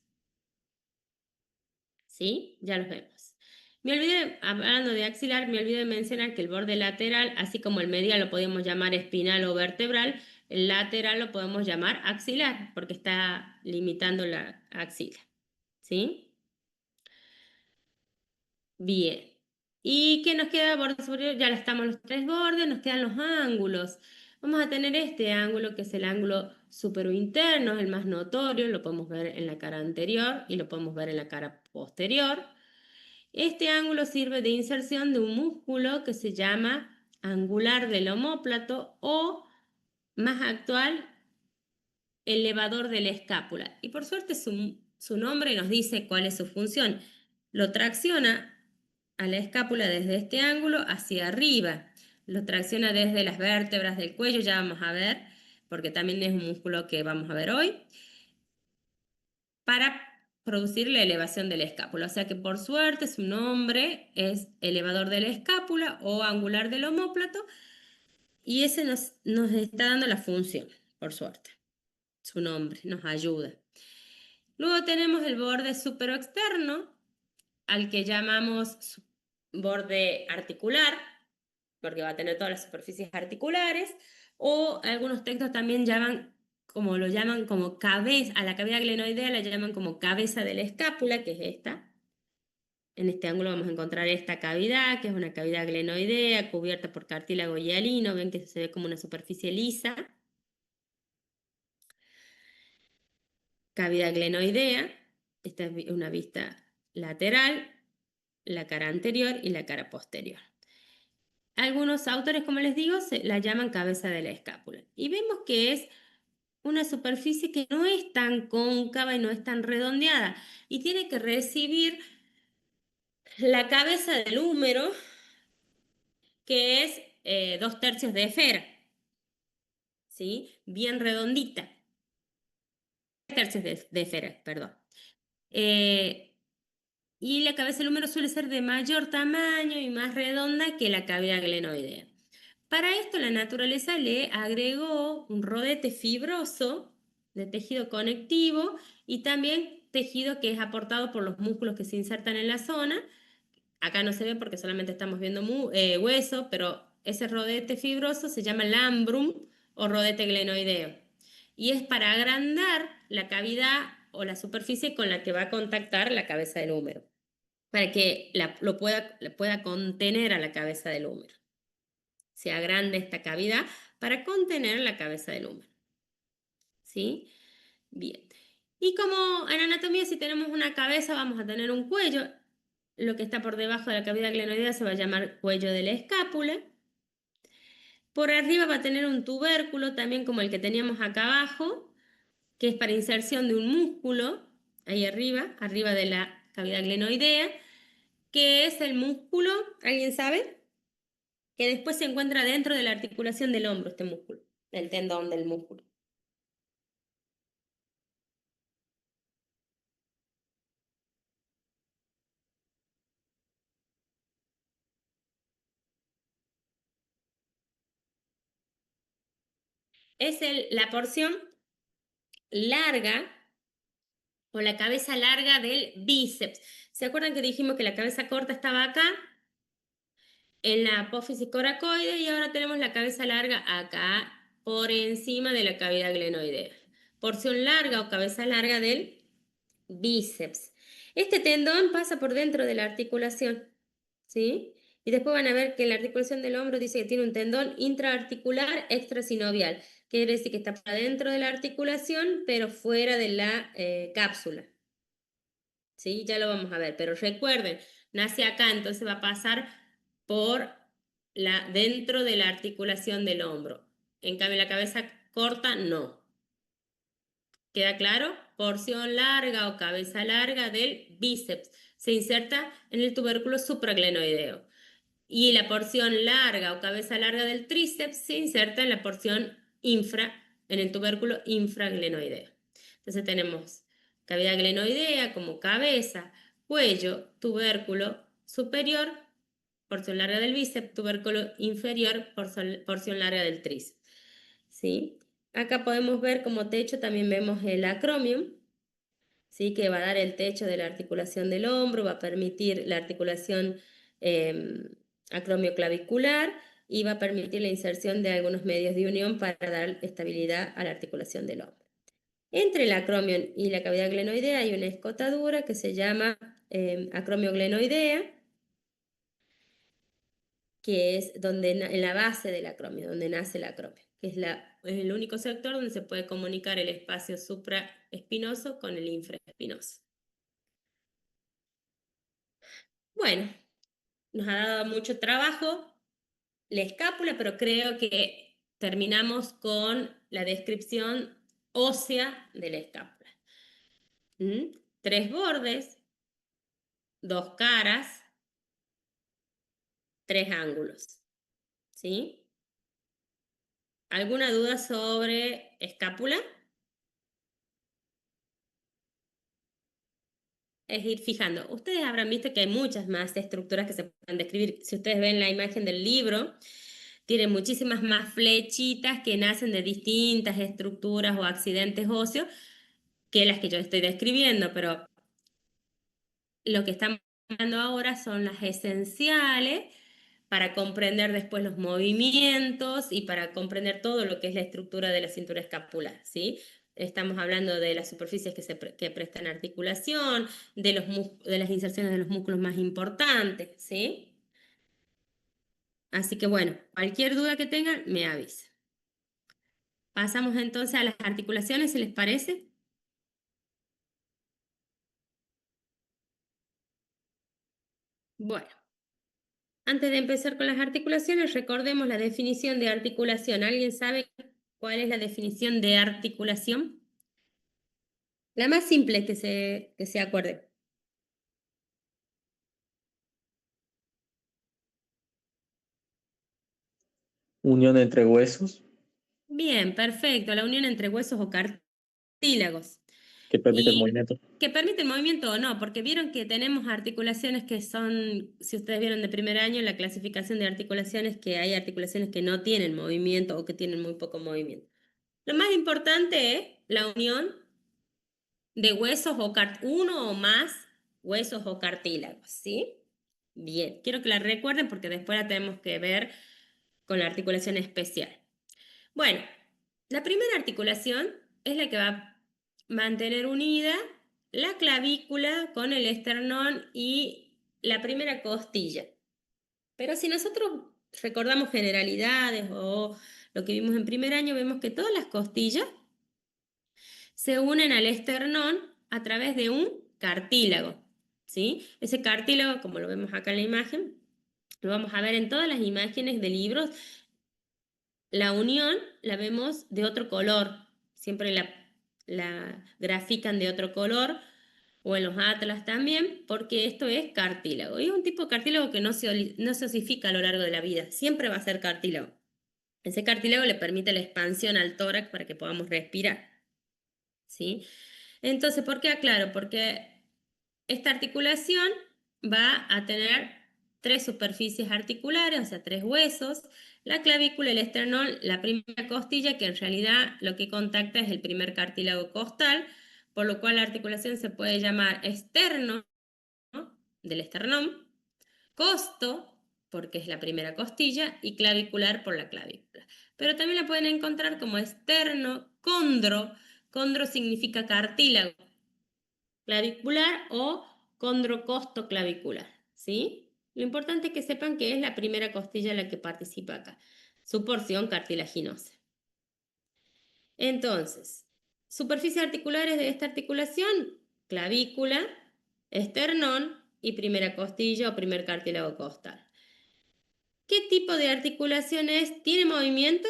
¿Sí? Ya los vemos. Me olvidé, hablando de axilar, me olvidé de mencionar que el borde lateral, así como el medial lo podemos llamar espinal o vertebral, el lateral lo podemos llamar axilar, porque está limitando la axila. ¿Sí? Bien. ¿Y qué nos queda? Borde superior, ya estamos los tres bordes, nos quedan los ángulos. Vamos a tener este ángulo que es el ángulo superointerno, el más notorio, lo podemos ver en la cara anterior y lo podemos ver en la cara posterior. Este ángulo sirve de inserción de un músculo que se llama angular del omóplato o, más actual, elevador de la escápula. Y por suerte su nombre nos dice cuál es su función. Lo tracciona a la escápula desde este ángulo hacia arriba. Lo tracciona desde las vértebras del cuello, ya vamos a ver, porque también es un músculo que vamos a ver hoy, para producir la elevación de la escápula. O sea que por suerte su nombre es elevador de la escápula o angular del omóplato y ese nos está dando la función, por suerte. Su nombre nos ayuda. Luego tenemos el borde superoexterno, al que llamamos borde articular, porque va a tener todas las superficies articulares, o algunos textos también lo llaman como cabeza, a la cavidad glenoidea la llaman como cabeza de la escápula, que es esta. En este ángulo vamos a encontrar esta cavidad, que es una cavidad glenoidea cubierta por cartílago hialino. Ven que se ve como una superficie lisa. Cavidad glenoidea. Esta es una vista lateral, la cara anterior y la cara posterior. Algunos autores, como les digo, la llaman cabeza de la escápula. Y vemos que es una superficie que no es tan cóncava y no es tan redondeada. Y tiene que recibir la cabeza del húmero, que es 2/3 de esfera, ¿sí? Bien redondita. 3/3 de esfera, perdón. Y la cabeza del húmero suele ser de mayor tamaño y más redonda que la cavidad glenoidea. Para esto la naturaleza le agregó un rodete fibroso de tejido conectivo y también tejido que es aportado por los músculos que se insertan en la zona. Acá no se ve porque solamente estamos viendo hueso, pero ese rodete fibroso se llama lambrum o rodete glenoideo. Y es para agrandar la cavidad o la superficie con la que va a contactar la cabeza del húmero, para que lo pueda contener a la cabeza del húmero. Se agranda esta cavidad para contener la cabeza del húmero. ¿Sí? Bien. Y como en anatomía, si tenemos una cabeza, vamos a tener un cuello. Lo que está por debajo de la cavidad glenoidea se va a llamar cuello de la escápula. Por arriba va a tener un tubérculo, también como el que teníamos acá abajo, que es para inserción de un músculo, ahí arriba de la cavidad glenoidea, que es el músculo, ¿alguien sabe? Que después se encuentra dentro de la articulación del hombro, este músculo, el tendón del músculo. Es la porción larga o la cabeza larga del bíceps. ¿Se acuerdan que dijimos que la cabeza corta estaba acá? En la apófisis coracoide y ahora tenemos la cabeza larga acá por encima de la cavidad glenoidea. Porción larga o cabeza larga del bíceps. Este tendón pasa por dentro de la articulación, ¿sí? Y después van a ver que la articulación del hombro dice que tiene un tendón intraarticular extrasinovial. Quiere decir que está para dentro de la articulación, pero fuera de la cápsula. ¿Sí? Ya lo vamos a ver, pero recuerden, nace acá, entonces va a pasar por dentro de la articulación del hombro. En cambio, la cabeza corta, no. ¿Queda claro? Porción larga o cabeza larga del bíceps. Se inserta en el tubérculo supraglenoideo. Y la porción larga o cabeza larga del tríceps se inserta en la porción en el tubérculo infraglenoideo. Entonces tenemos cavidad glenoidea como cabeza, cuello, tubérculo superior, porción larga del bíceps, tubérculo inferior, porción larga del tríceps. ¿Sí? Acá podemos ver como techo, también vemos el acromion. ¿sí? Que va a dar el techo de la articulación del hombro, va a permitir la articulación acromioclavicular y va a permitir la inserción de algunos medios de unión para dar estabilidad a la articulación del hombro. Entre el acromio y la cavidad glenoidea hay una escotadura que se llama acromioglenoidea, que es en la base del acromio, donde nace el acromio, que es el único sector donde se puede comunicar el espacio supraespinoso con el infraespinoso. Bueno, nos ha dado mucho trabajo la escápula, pero creo que terminamos con la descripción ósea de la escápula. 3 bordes, 2 caras, 3 ángulos. ¿Sí? ¿Alguna duda sobre escápula? Es ir fijando. Ustedes habrán visto que hay muchas más estructuras que se pueden describir. Si ustedes ven la imagen del libro, tiene muchísimas más flechitas que nacen de distintas estructuras o accidentes óseos que las que yo estoy describiendo, pero lo que estamos hablando ahora son las esenciales para comprender después los movimientos y para comprender todo lo que es la estructura de la cintura escapular, ¿sí? Estamos hablando de las superficies que prestan articulación, de las inserciones de los músculos más importantes, ¿sí? Así que bueno, cualquier duda que tengan, me avisa. Pasamos entonces a las articulaciones, si les parece. Bueno, antes de empezar con las articulaciones, recordemos la definición de articulación. ¿Alguien sabe cuál es la definición de articulación? La más simple que se acuerde. Unión entre huesos Bien, perfecto. La unión entre huesos o cartílagos. que permite el Y movimiento. que permite el movimiento o no, porque vieron que tenemos articulaciones que son, si ustedes vieron de primer año, la clasificación de articulaciones, que hay articulaciones que no tienen movimiento o que tienen muy poco movimiento. Lo más importante es la unión de huesos uno o más huesos o cartílagos, ¿sí? Bien, quiero que la recuerden porque después la tenemos que ver con la articulación especial. Bueno, la primera articulación es la que va a mantener unida la clavícula con el esternón y la primera costilla. Pero si nosotros recordamos generalidades o lo que vimos en primer año, vemos que todas las costillas se unen al esternón a través de un cartílago, ¿sí? Ese cartílago, como lo vemos acá en la imagen, lo vamos a ver en todas las imágenes de libros. La unión la vemos de otro color, siempre la grafican de otro color, o en los atlas también, porque esto es cartílago. Y es un tipo de cartílago que no se osifica a lo largo de la vida, siempre va a ser cartílago. Ese cartílago le permite la expansión al tórax para que podamos respirar, ¿sí? Entonces, ¿por qué aclaro? Porque esta articulación va a tener 3 superficies articulares, o sea, 3 huesos, la clavícula, el esternón, la primera costilla, que en realidad lo que contacta es el primer cartílago costal, por lo cual la articulación se puede llamar esterno, ¿no?, del esternón, costo, porque es la primera costilla, y clavicular por la clavícula. Pero también la pueden encontrar como esterno, condro. Condro significa cartílago clavicular o condrocosto clavicular, ¿sí? Lo importante es que sepan que es la primera costilla la que participa acá, su porción cartilaginosa. Entonces, superficies articulares de esta articulación: clavícula, esternón y primera costilla o primer cartílago costal. ¿Qué tipo de articulación es? ¿Tiene movimiento?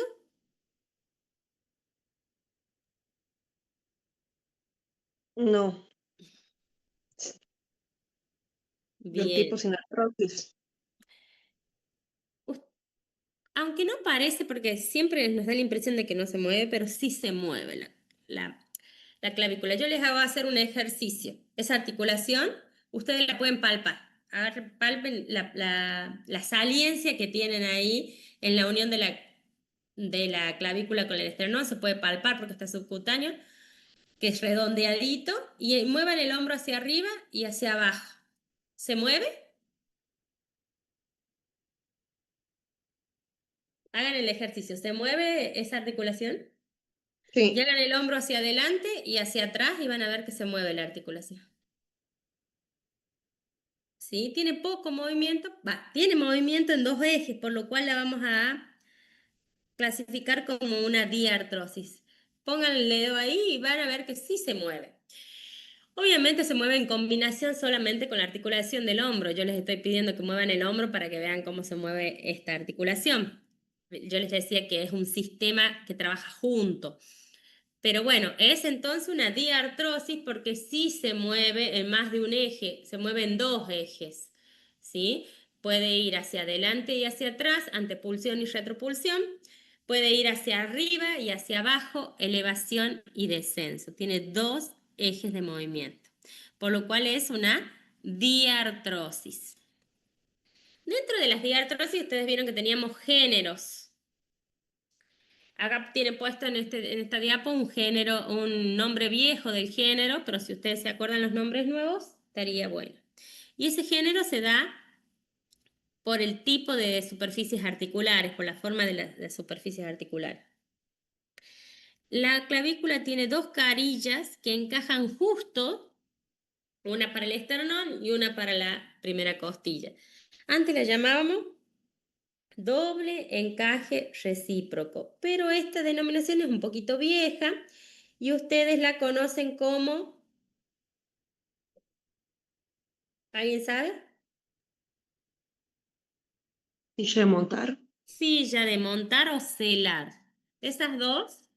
No, del tipo Bien. sin artrosis. Aunque no parece, porque siempre nos da la impresión de que no se mueve, pero sí se mueve la clavícula. Yo les hago hacer un ejercicio. Esa articulación, ustedes la pueden palpar. A ver, palpen la saliencia que tienen ahí en la unión de la clavícula con el esternón. Se puede palpar porque está subcutáneo. que es redondeadito, y muevan el hombro hacia arriba y hacia abajo. ¿Se mueve? Hagan el ejercicio. ¿Se mueve esa articulación? Y Sí, hagan el hombro hacia adelante y hacia atrás y van a ver que se mueve la articulación. ¿Sí? Tiene poco movimiento, tiene movimiento en 2 ejes, por lo cual la vamos a clasificar como una diartrosis. Pongan el dedo ahí y van a ver que sí se mueve. Obviamente se mueve en combinación solamente con la articulación del hombro. Yo les estoy pidiendo que muevan el hombro para que vean cómo se mueve esta articulación. Yo les decía que es un sistema que trabaja junto. Pero bueno, es entonces una diartrosis porque sí se mueve en más de un eje, se mueve en 2 ejes, ¿sí? Puede ir hacia adelante y hacia atrás, antepulsión y retropulsión. Puede ir hacia arriba y hacia abajo, elevación y descenso. Tiene 2 ejes de movimiento, por lo cual es una diartrosis. Dentro de las diartrosis, ustedes vieron que teníamos géneros. Acá tiene puesto en esta diapo un género, un nombre viejo del género, pero si ustedes se acuerdan los nombres nuevos, estaría bueno. Y ese género se da por el tipo de superficies articulares, por la forma de las superficies articulares. La clavícula tiene 2 carillas que encajan justo, una para el esternón y una para la primera costilla. Antes la llamábamos doble encaje recíproco, pero esta denominación es un poquito vieja y ustedes la conocen como, ¿alguien sabe? silla de montar. Silla de montar o celar. Esas dos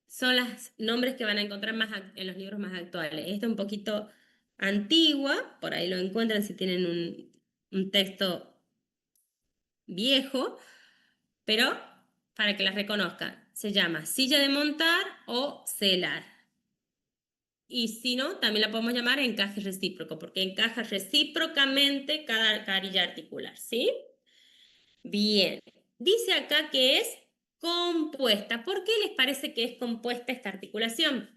son los nombres que van a encontrar más en los libros más actuales. Esta es un poquito antigua, por ahí lo encuentran si tienen un texto viejo, pero para que las reconozcan, se llama silla de montar o celar. Y si no, también la podemos llamar encaje recíproco, porque encaja recíprocamente cada carilla articular, ¿sí? Bien. Dice acá que es compuesta. ¿Por qué les parece que es compuesta esta articulación?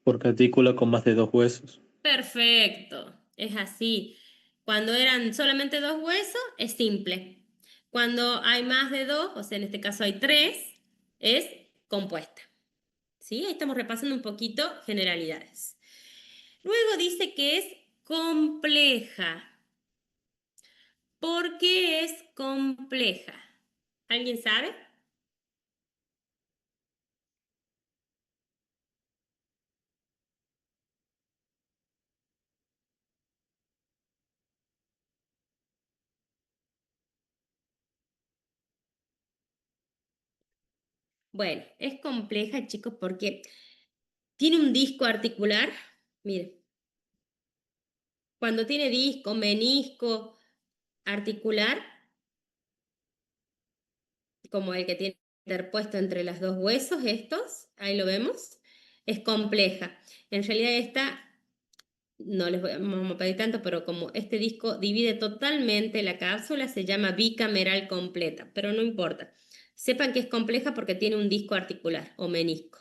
Porque articula con más de 2 huesos. Perfecto. Es así. Cuando eran solamente 2 huesos, es simple. Cuando hay más de 2, o sea, en este caso hay 3, es compuesta. ¿Sí? Ahí estamos repasando un poquito generalidades. Luego dice que es compleja. ¿Por qué es compleja? ¿Alguien sabe? Bueno, es compleja, chicos, porque tiene un disco articular. Miren, cuando tiene disco, menisco articular, como el que tiene interpuesto entre los 2 huesos, estos, ahí lo vemos, es compleja. En realidad esta, no les vamos a pedir tanto, pero como este disco divide totalmente la cápsula, se llama bicameral completa, pero no importa. Sepan que es compleja porque tiene un disco articular o menisco.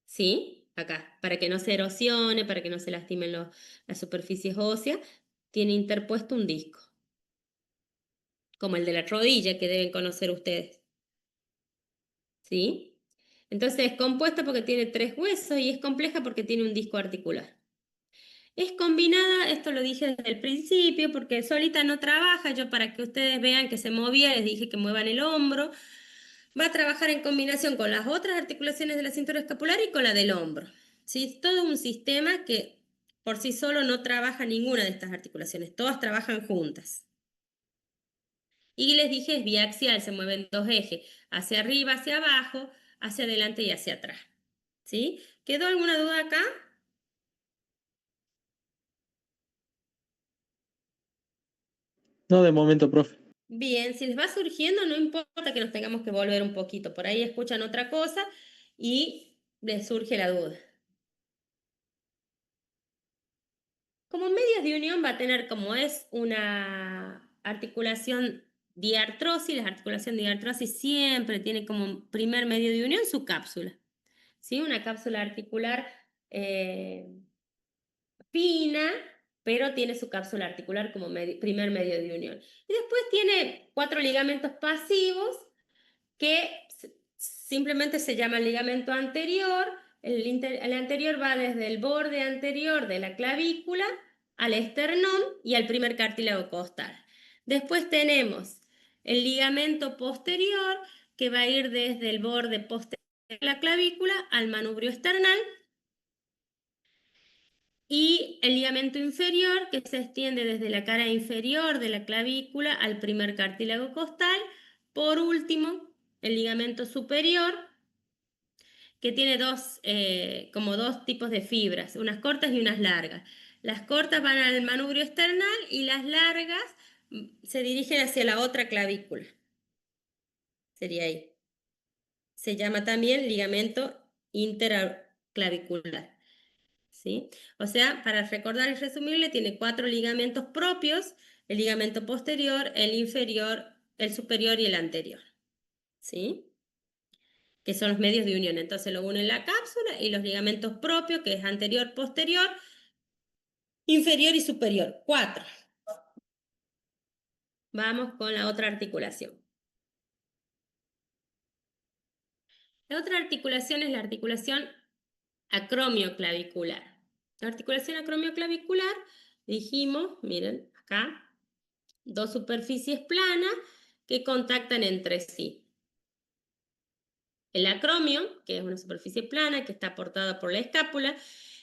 ¿Sí? Acá, para que no se erosione, para que no se lastimen las superficies óseas, tiene interpuesto un disco, como el de la rodilla que deben conocer ustedes. ¿Sí? Entonces es compuesta porque tiene 3 huesos y es compleja porque tiene un disco articular. Es combinada, esto lo dije desde el principio, porque solita no trabaja. Yo para que ustedes vean que se movía, les dije que muevan el hombro. Va a trabajar en combinación con las otras articulaciones de la cintura escapular y con la del hombro. ¿Sí? Es todo un sistema que por sí solo no trabaja ninguna de estas articulaciones, todas trabajan juntas. Y les dije, es biaxial, se mueven 2 ejes, hacia arriba, hacia abajo, hacia adelante y hacia atrás. ¿Sí? ¿Quedó alguna duda acá? No, de momento, profe. Bien, si les va surgiendo, no importa que nos tengamos que volver un poquito. Por ahí escuchan otra cosa y les surge la duda. Como medios de unión va a tener, como es una articulación diartrosis. La articulación de diartrosis siempre tiene como primer medio de unión su cápsula, ¿sí? Una cápsula articular fina, pero tiene su cápsula articular como primer medio de unión. Y después tiene 4 ligamentos pasivos que simplemente se llama ligamento anterior. El anterior va desde el borde anterior de la clavícula al esternón y al primer cartílago costal. Después tenemos el ligamento posterior, que va a ir desde el borde posterior de la clavícula al manubrio esternal, y el ligamento inferior, que se extiende desde la cara inferior de la clavícula al primer cartílago costal. Por último, el ligamento superior, que tiene como dos tipos de fibras, unas cortas y unas largas. Las cortas van al manubrio esternal y las largas se dirigen hacia la otra clavícula. Sería ahí. Se llama también ligamento interclavicular, ¿sí? O sea, para recordar y resumirle, tiene 4 ligamentos propios: el ligamento posterior, el inferior, el superior y el anterior, ¿sí? Que son los medios de unión. Entonces lo unen la cápsula y los ligamentos propios, que es anterior, posterior, inferior y superior. 4. Vamos con la otra articulación. La otra articulación es la articulación acromioclavicular. La articulación acromioclavicular, dijimos, miren acá, 2 superficies planas que contactan entre sí. El acromio, que es una superficie plana que está aportada por la escápula,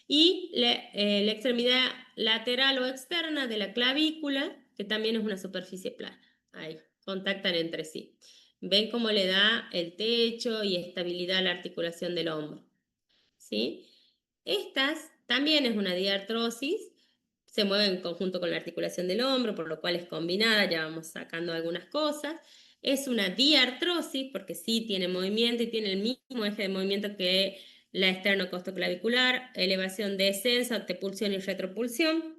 y la extremidad lateral o externa de la clavícula, que también es una superficie plana. Ahí, contactan entre sí. ¿Ven cómo le da el techo y estabilidad a la articulación del hombro? ¿Sí? Estas también es una diartrosis, se mueve en conjunto con la articulación del hombro, por lo cual es combinada, ya vamos sacando algunas cosas. Es una diartrosis porque sí tiene movimiento y tiene el mismo eje de movimiento que la esternocostoclavicular, elevación, descenso, antepulsión y retropulsión.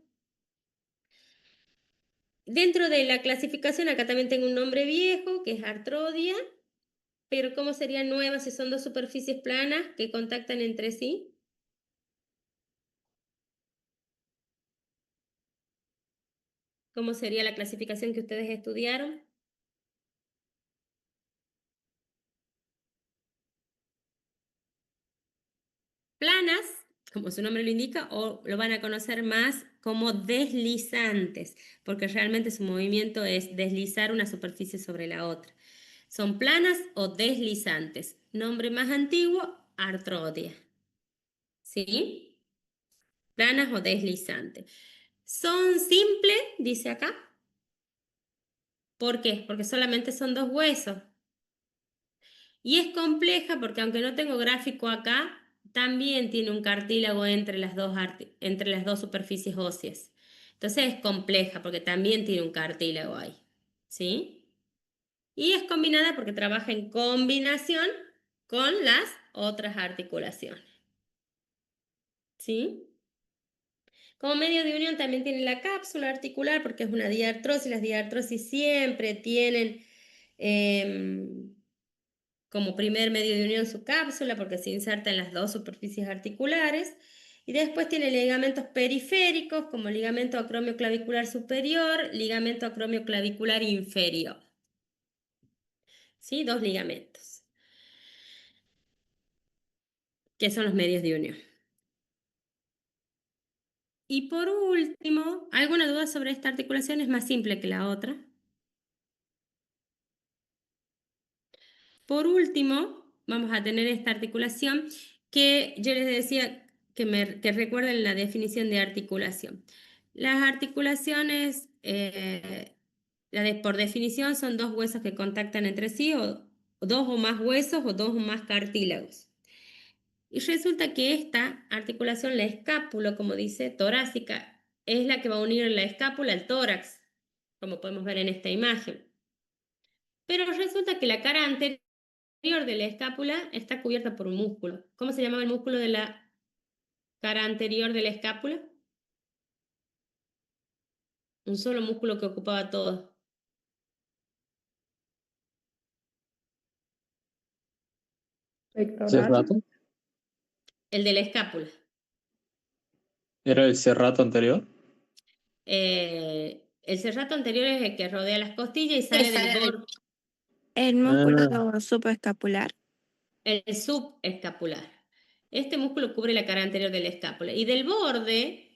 Dentro de la clasificación, acá también tengo un nombre viejo, que es artrodia, pero ¿cómo sería nueva si son 2 superficies planas que contactan entre sí? ¿Cómo sería la clasificación que ustedes estudiaron? Planas, como su nombre lo indica, o lo van a conocer más como deslizantes, porque realmente su movimiento es deslizar una superficie sobre la otra. Son planas o deslizantes. Nombre más antiguo, artrodia. ¿Sí? Planas o deslizantes. Son simples, dice acá. ¿Por qué? Porque solamente son 2 huesos. Y es compleja porque, aunque no tengo gráfico acá, también tiene un cartílago entre las dos superficies óseas. Entonces es compleja porque también tiene un cartílago ahí, ¿sí? Y es combinada porque trabaja en combinación con las otras articulaciones, ¿sí? Como medio de unión también tiene la cápsula articular porque es una diartrosis. Las diartrosis siempre tienen como primer medio de unión su cápsula porque se inserta en las 2 superficies articulares. Y después tiene ligamentos periféricos como ligamento acromioclavicular superior, ligamento acromioclavicular inferior. ¿Sí? 2 ligamentos, que son los medios de unión. Y por último, ¿alguna duda sobre esta articulación? Es más simple que la otra. Por último, vamos a tener esta articulación que yo les decía que recuerden la definición de articulación. Las articulaciones, por definición, son 2 huesos que contactan entre sí, o 2 o más huesos, o 2 o más cartílagos. Y resulta que esta articulación, la escápula, como dice, torácica, es la que va a unir la escápula al tórax, como podemos ver en esta imagen. Pero resulta que la cara anterior de la escápula está cubierta por un músculo. ¿Cómo se llamaba el músculo de la cara anterior de la escápula? Un solo músculo que ocupaba todo. ¿Cerrato? El de la escápula. ¿Era el cerrato anterior? El serrato anterior es el que rodea las costillas y sale del borde, El músculo subescapular. el subescapular. Este músculo cubre la cara anterior de la escápula. Y del borde,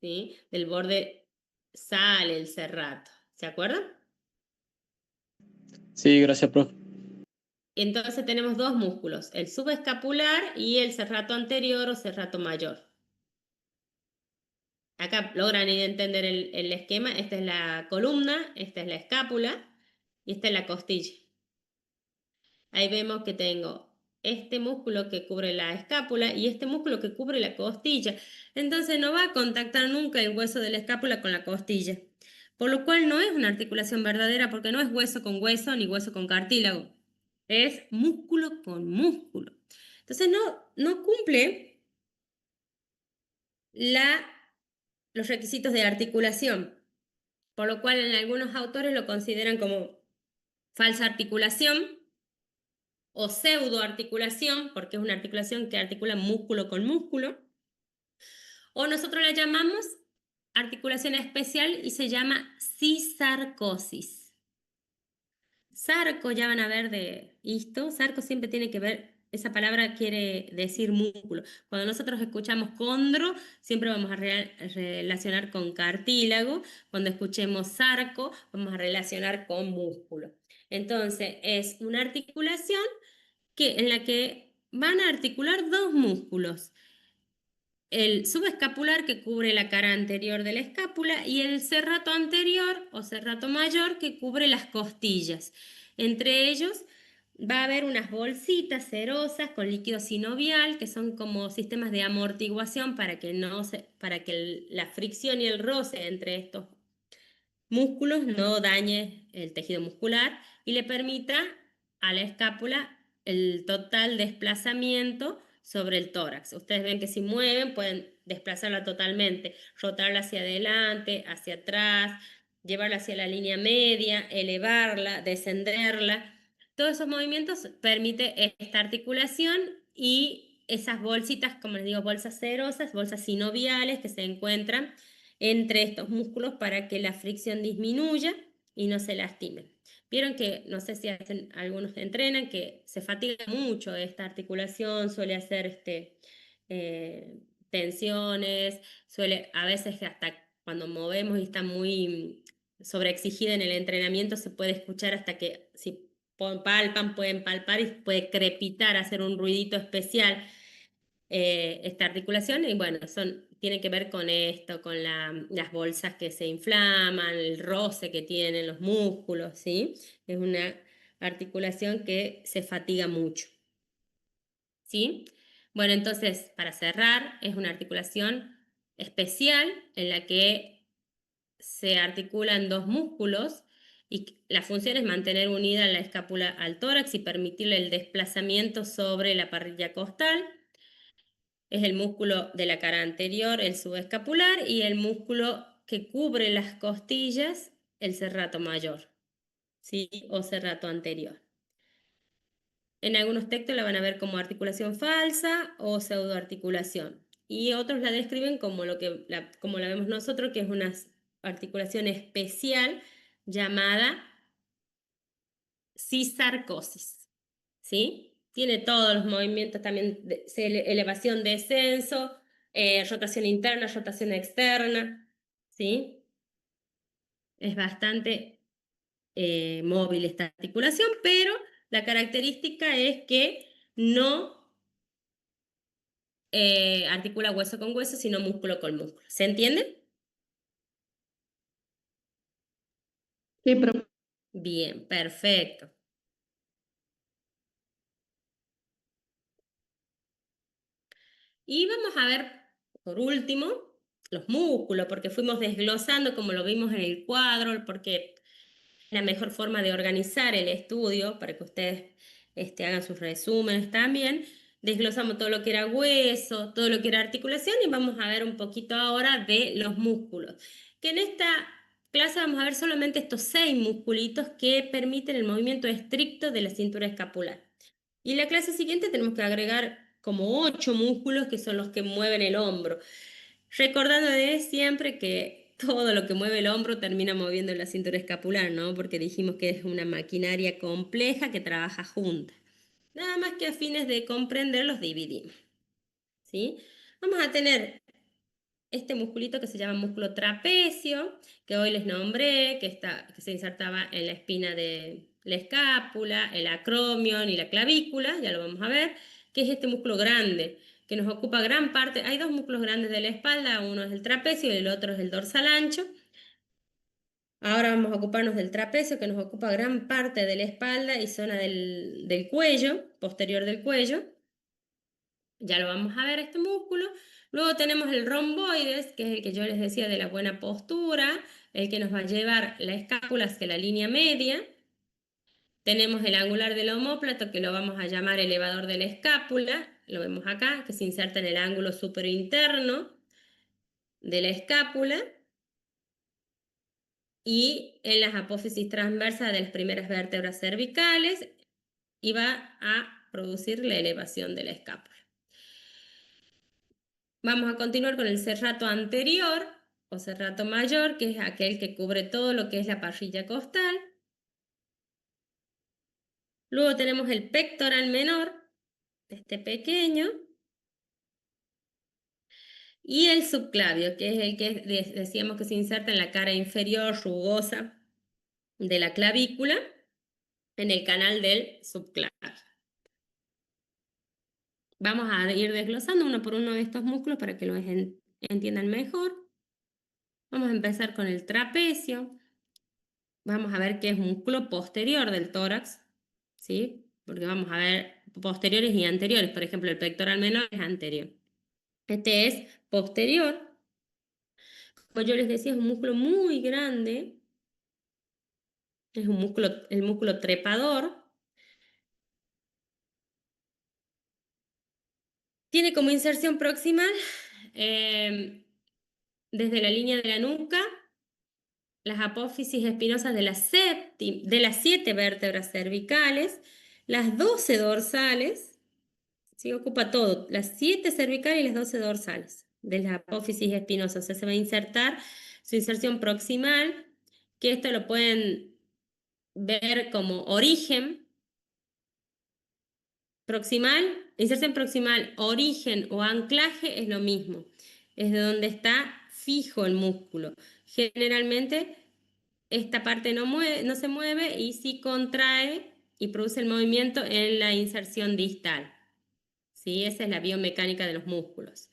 ¿sí? Del borde sale el serrato. ¿Se acuerdan? Sí, gracias, profe. Entonces tenemos dos músculos, el subescapular y el serrato anterior o serrato mayor. Acá logran entender el esquema. Esta es la columna, esta es la escápula y esta es la costilla. Ahí vemos que tengo este músculo que cubre la escápula y este músculo que cubre la costilla. Entonces no va a contactar nunca el hueso de la escápula con la costilla. Por lo cual no es una articulación verdadera porque no es hueso con hueso ni hueso con cartílago. Es músculo con músculo. Entonces no cumple los requisitos de articulación. Por lo cual en algunos autores lo consideran como falsa articulación o pseudoarticulación, porque es una articulación que articula músculo con músculo, o nosotros la llamamos articulación especial y se llama cisarcosis. Sarco, ya van a ver de esto, sarco siempre tiene que ver, esa palabra quiere decir músculo. Cuando nosotros escuchamos condro, siempre vamos a relacionar con cartílago. Cuando escuchemos sarco, vamos a relacionar con músculo. Entonces, es una articulación en la que van a articular dos músculos. El subescapular que cubre la cara anterior de la escápula y el serrato anterior o serrato mayor que cubre las costillas. Entre ellos va a haber unas bolsitas cerosas con líquido sinovial que son como sistemas de amortiguación para que la fricción y el roce entre estos músculos no dañe el tejido muscular y le permita a la escápula el total desplazamiento sobre el tórax. Ustedes ven que si mueven pueden desplazarla totalmente, rotarla hacia adelante, hacia atrás, llevarla hacia la línea media, elevarla, descenderla. Todos esos movimientos permite esta articulación y esas bolsitas, como les digo, bolsas cerosas, bolsas sinoviales que se encuentran entre estos músculos para que la fricción disminuya y no se lastimen. Vieron que, no sé si algunos entrenan, que se fatiga mucho esta articulación, suele hacer tensiones, suele a veces hasta cuando movemos y está muy sobreexigida en el entrenamiento, se puede escuchar hasta que si palpan, pueden palpar y puede crepitar, hacer un ruidito especial esta articulación y bueno, tiene que ver con esto, con las bolsas que se inflaman, el roce que tienen los músculos, ¿sí? Es una articulación que se fatiga mucho, ¿sí? Bueno, entonces, para cerrar, es una articulación especial en la que se articulan dos músculos y la función es mantener unida la escápula al tórax y permitirle el desplazamiento sobre la parrilla costal. Es el músculo de la cara anterior, el subescapular, y el músculo que cubre las costillas, el serrato mayor, ¿sí? O serrato anterior. En algunos textos la van a ver como articulación falsa o pseudoarticulación. Y otros la describen como como la vemos nosotros, que es una articulación especial llamada cisarcosis, ¿sí? Tiene todos los movimientos también de elevación, descenso, rotación interna, rotación externa, ¿sí? Es bastante móvil esta articulación, pero la característica es que no articula hueso con hueso, sino músculo con músculo. ¿Se entiende? Sí, pero Bien, perfecto. Y vamos a ver, por último, los músculos, porque fuimos desglosando como lo vimos en el cuadro, porque es la mejor forma de organizar el estudio para que ustedes hagan sus resúmenes también. Desglosamos todo lo que era hueso, todo lo que era articulación y vamos a ver un poquito ahora de los músculos. Que en esta clase vamos a ver solamente estos 6 musculitos que permiten el movimiento estricto de la cintura escapular. Y la clase siguiente tenemos que agregar como 8 músculos que son los que mueven el hombro. Recordando de siempre que todo lo que mueve el hombro termina moviendo la cintura escapular, ¿no? Porque dijimos que es una maquinaria compleja que trabaja junta. Nada más que a fines de comprender los dividimos, ¿sí? Vamos a tener este musculito que se llama músculo trapecio, que hoy les nombré, que se insertaba en la espina de la escápula, el acromion y la clavícula, ya lo vamos a ver, que es este músculo grande, que nos ocupa gran parte. Hay dos músculos grandes de la espalda, uno es el trapecio y el otro es el dorsal ancho. Ahora vamos a ocuparnos del trapecio, que nos ocupa gran parte de la espalda y zona del cuello, posterior del cuello. Ya lo vamos a ver este músculo. Luego tenemos el romboides, que es el que yo les decía de la buena postura, el que nos va a llevar la escápula hacia la línea media. Tenemos el angular del omóplato, que lo vamos a llamar elevador de la escápula, lo vemos acá, que se inserta en el ángulo superinterno de la escápula y en las apófisis transversas de las primeras vértebras cervicales y va a producir la elevación de la escápula. Vamos a continuar con el serrato anterior o serrato mayor, que es aquel que cubre todo lo que es la parrilla costal. Luego tenemos el pectoral menor, este pequeño, y el subclavio, que es el que decíamos que se inserta en la cara inferior rugosa de la clavícula, en el canal del subclavio. Vamos a ir desglosando uno por uno de estos músculos para que los entiendan mejor. Vamos a empezar con el trapecio. Vamos a ver qué es músculo posterior del tórax, ¿sí? Porque vamos a ver posteriores y anteriores. Por ejemplo, el pectoral menor es anterior. Este es posterior. Como yo les decía, es un músculo muy grande. Es un músculo, el músculo trepador. Tiene como inserción proximal desde la línea de la nuca las apófisis espinosas de las 7 vértebras cervicales, las 12 dorsales, ¿sí? Ocupa todo, las 7 cervicales y las 12 dorsales de las apófisis espinosas. O sea, se va a insertar su inserción proximal, que esto lo pueden ver como origen proximal, inserción proximal, origen o anclaje es lo mismo, es de donde está fijo el músculo. Generalmente esta parte no se mueve y sí contrae y produce el movimiento en la inserción distal. ¿Sí? Esa es la biomecánica de los músculos.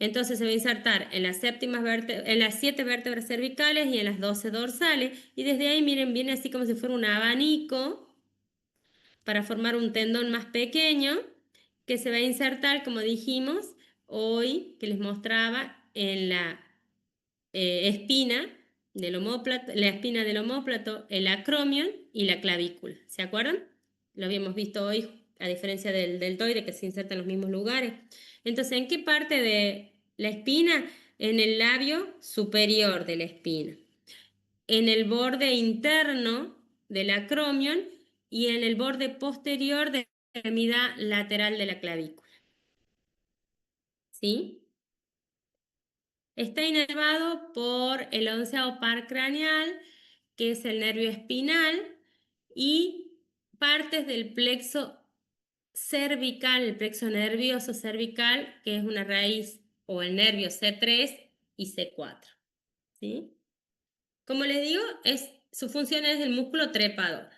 Entonces se va a insertar en las 7 vértebras cervicales y en las 12 dorsales. Y desde ahí, miren, viene así como si fuera un abanico para formar un tendón más pequeño que se va a insertar, como dijimos hoy, que les mostraba en la espina del omóplato, la espina del omóplato, el acromion y la clavícula. ¿Se acuerdan? Lo habíamos visto hoy, a diferencia del deltoide que se inserta en los mismos lugares. Entonces, ¿en qué parte de la espina? En el labio superior de la espina, en el borde interno del acromion y en el borde posterior de la extremidad lateral de la clavícula. ¿Sí? Está inervado por el 11º par craneal, que es el nervio espinal, y partes del plexo cervical, el plexo nervioso cervical, que es una raíz o el nervio C3 y C4. ¿Sí? Como les digo, su función es el músculo trepador,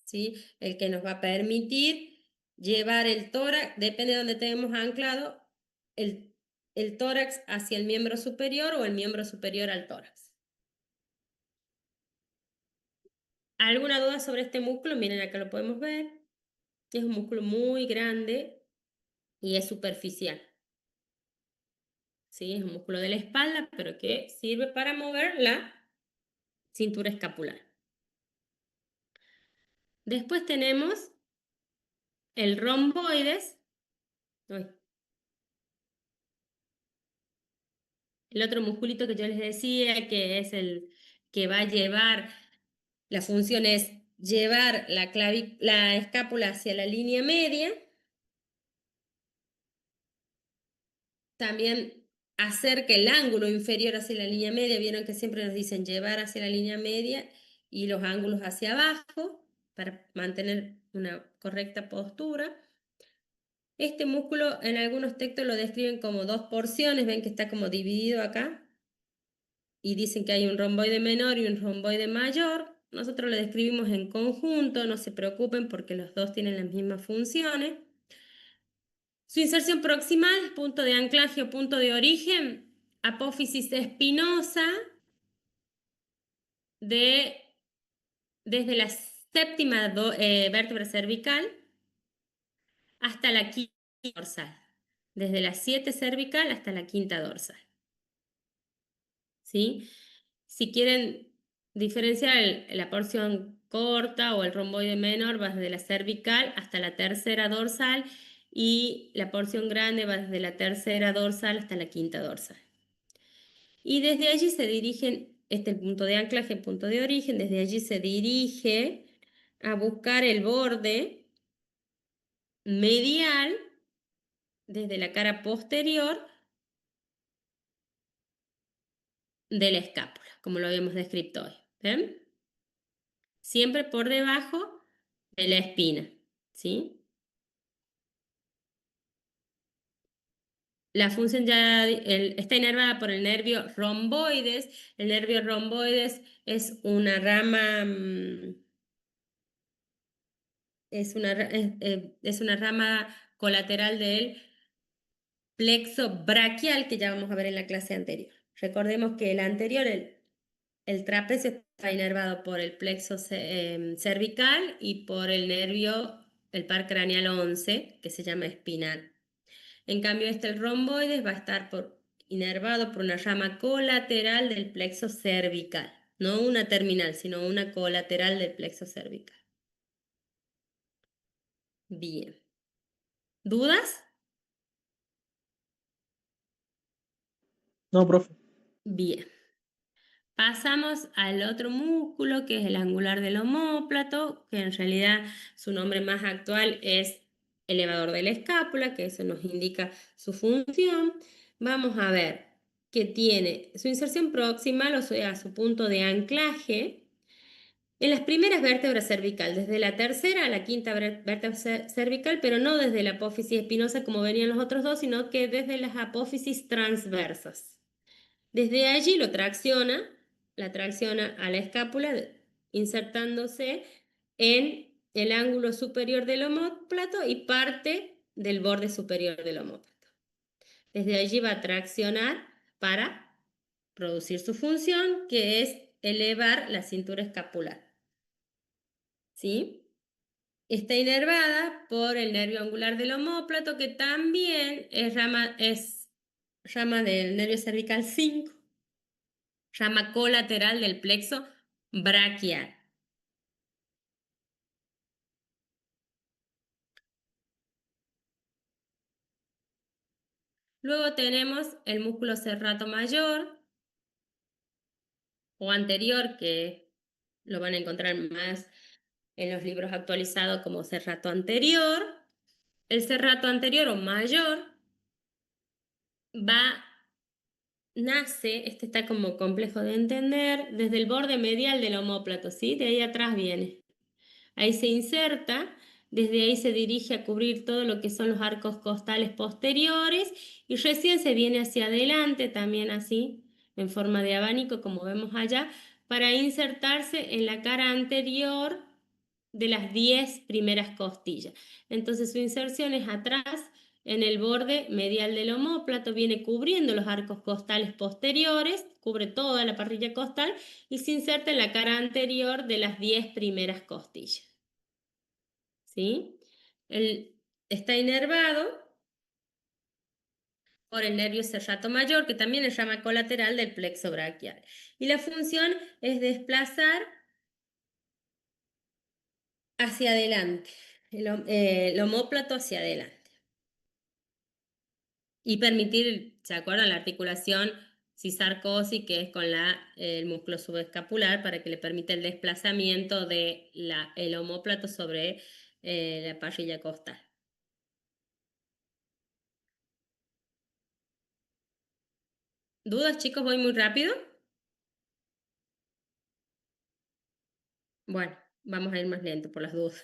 ¿sí? El que nos va a permitir llevar el tórax, depende de donde tenemos anclado, el tórax hacia el miembro superior o el miembro superior al tórax. ¿Alguna duda sobre este músculo? Miren, acá lo podemos ver. Es un músculo muy grande y es superficial. ¿Sí? Es un músculo de la espalda, pero que sirve para mover la cintura escapular. Después tenemos el romboides. Uy. El otro musculito que yo les decía, que es el que va a llevar, la función es llevar la escápula hacia la línea media. También hacer que el ángulo inferior hacia la línea media, vieron que siempre nos dicen llevar hacia la línea media y los ángulos hacia abajo para mantener una correcta postura. Este músculo en algunos textos lo describen como dos porciones, ven que está como dividido acá y dicen que hay un romboide menor y un romboide mayor. Nosotros lo describimos en conjunto, no se preocupen porque los dos tienen las mismas funciones. Su inserción proximal, punto de anclaje o punto de origen, apófisis espinosa desde la séptima vértebra cervical hasta la quinta dorsal. Desde la 7 cervical hasta la quinta dorsal. ¿Sí? Si quieren diferenciar la porción corta o el romboide menor, va desde la cervical hasta la tercera dorsal y la porción grande va desde la tercera dorsal hasta la quinta dorsal. Y desde allí se dirigen, este es el punto de anclaje, el punto de origen, desde allí se dirige a buscar el borde medial desde la cara posterior de la escápula, como lo habíamos descrito hoy. ¿Ven? Siempre por debajo de la espina, ¿sí? La función está inervada por el nervio romboides. El nervio romboides es una rama, es una rama colateral del plexo braquial que ya vamos a ver en la clase anterior. Recordemos que el anterior, el trapecio, está inervado por el plexo cervical y por el nervio, el par craneal 11, que se llama espinal. En cambio, el romboides va a estar inervado por una rama colateral del plexo cervical. No una terminal, sino una colateral del plexo cervical. Bien. ¿Dudas? No, profe. Bien. Pasamos al otro músculo, que es el angular del omóplato, que en realidad su nombre más actual es elevador de la escápula, que eso nos indica su función. Vamos a ver que tiene su inserción proximal, o sea, su punto de anclaje, en las primeras vértebras cervical, desde la tercera a la quinta vértebra cervical, pero no desde la apófisis espinosa como venían los otros dos, sino que desde las apófisis transversas. Desde allí la tracciona a la escápula, insertándose en el ángulo superior del omóplato y parte del borde superior del omóplato. Desde allí va a traccionar para producir su función, que es elevar la cintura escapular. ¿Sí? Está inervada por el nervio angular del omóplato, que también es rama del nervio cervical 5. Rama colateral del plexo braquial. Luego tenemos el músculo serrato mayor o anterior, que lo van a encontrar más en los libros actualizados como serrato anterior. El serrato anterior o mayor nace, este está como complejo de entender, desde el borde medial del omóplato, ¿sí? De ahí atrás viene. Ahí se inserta, desde ahí se dirige a cubrir todo lo que son los arcos costales posteriores y recién se viene hacia adelante, también así, en forma de abanico, como vemos allá, para insertarse en la cara anterior de las 10 primeras costillas. Entonces su inserción es atrás, en el borde medial del omóplato, viene cubriendo los arcos costales posteriores, cubre toda la parrilla costal y se inserta en la cara anterior de las 10 primeras costillas. ¿Sí? Está inervado por el nervio serrato mayor, que también es rama colateral del plexo braquial. Y la función es desplazar hacia adelante, el omóplato hacia adelante. Y permitir, ¿se acuerdan? La articulación cisarcosis, que es con el músculo subescapular, para que le permita el desplazamiento del omóplato sobre la parrilla costal. ¿Dudas, chicos? ¿Voy muy rápido? Bueno, vamos a ir más lento por las dudas.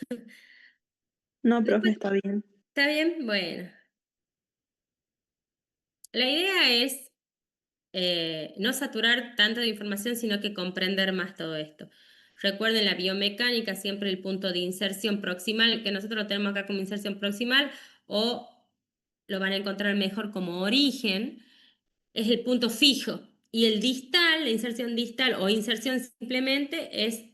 No, profe, Después, está bien. ¿está bien? Bueno. La idea es no saturar tanto de información, sino que comprender más todo esto. Recuerden la biomecánica, siempre el punto de inserción proximal, que nosotros lo tenemos acá como inserción proximal, o lo van a encontrar mejor como origen, es el punto fijo. Y el distal, la inserción distal o inserción simplemente es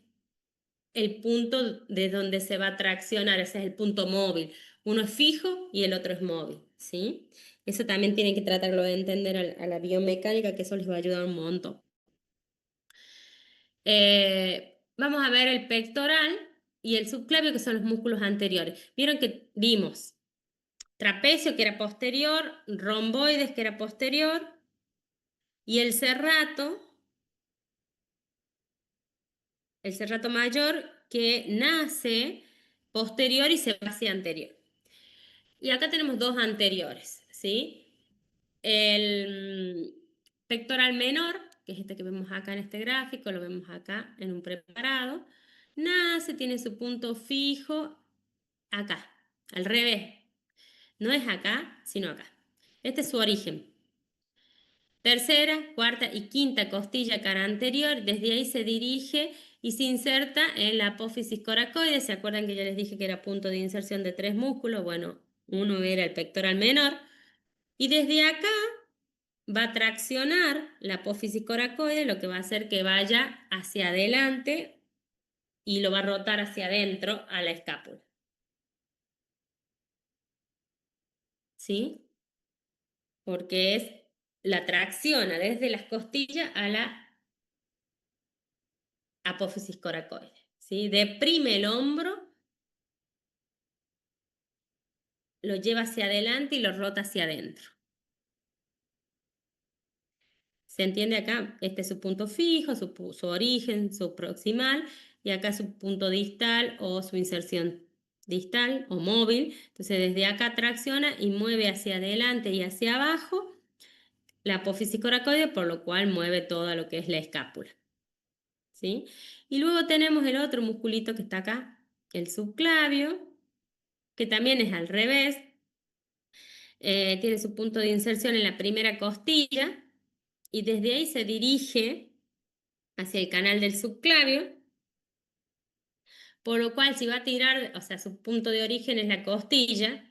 el punto de donde se va a traccionar, ese es el punto móvil. Uno es fijo y el otro es móvil, ¿sí? Eso también tienen que tratarlo de entender a la biomecánica, que eso les va a ayudar un montón. Vamos a ver el pectoral y el subclavio, que son los músculos anteriores. Vieron que vimos trapecio, que era posterior, romboides, que era posterior, y el serrato mayor, que nace posterior y se va hacia anterior. Y acá tenemos dos anteriores, ¿sí? El pectoral menor, que es este que vemos acá en este gráfico, lo vemos acá en un preparado, nace, tiene su punto fijo acá, al revés. No es acá, sino acá. Este es su origen. Tercera, cuarta y quinta costilla cara anterior, desde ahí se dirige y se inserta en la apófisis coracoide. ¿Se acuerdan que yo les dije que era punto de inserción de 3 músculos? Bueno, uno era el pectoral menor. Y desde acá va a traccionar la apófisis coracoide, lo que va a hacer que vaya hacia adelante y lo va a rotar hacia adentro a la escápula. ¿Sí? Porque es la tracciona desde las costillas a la apófisis coracoide. ¿Sí? Deprime el hombro, lo lleva hacia adelante y lo rota hacia adentro. ¿Se entiende acá? Este es su punto fijo, su origen, su proximal, y acá su punto distal o su inserción distal o móvil. Entonces desde acá tracciona y mueve hacia adelante y hacia abajo la apófisis coracoide, por lo cual mueve todo lo que es la escápula. ¿Sí? Y luego tenemos el otro musculito que está acá, el subclavio, que también es al revés. Tiene su punto de inserción en la primera costilla y desde ahí se dirige hacia el canal del subclavio, por lo cual si va a tirar, o sea, su punto de origen es la costilla,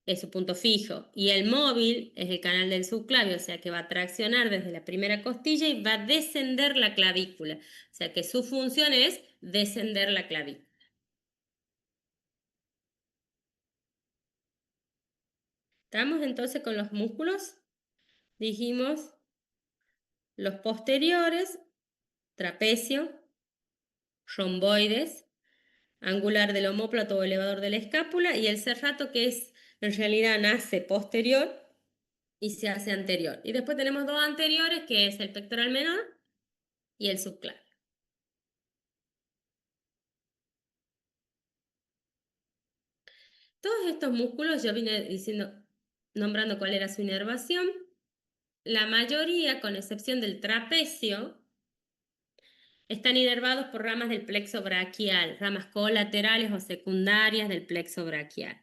es su punto fijo, y el móvil es el canal del subclavio, o sea que va a traccionar desde la primera costilla y va a descender la clavícula, o sea que su función es descender la clavícula. ¿Estamos entonces con los músculos? Dijimos los posteriores, trapecio, romboides, angular del omóplato o elevador de la escápula, y el serrato, que es en realidad nace posterior y se hace anterior. Y después tenemos dos anteriores, que es el pectoral menor y el subclavio. Todos estos músculos, yo vine nombrando cuál era su inervación. La mayoría, con excepción del trapecio, están inervados por ramas del plexo braquial, ramas colaterales o secundarias del plexo braquial.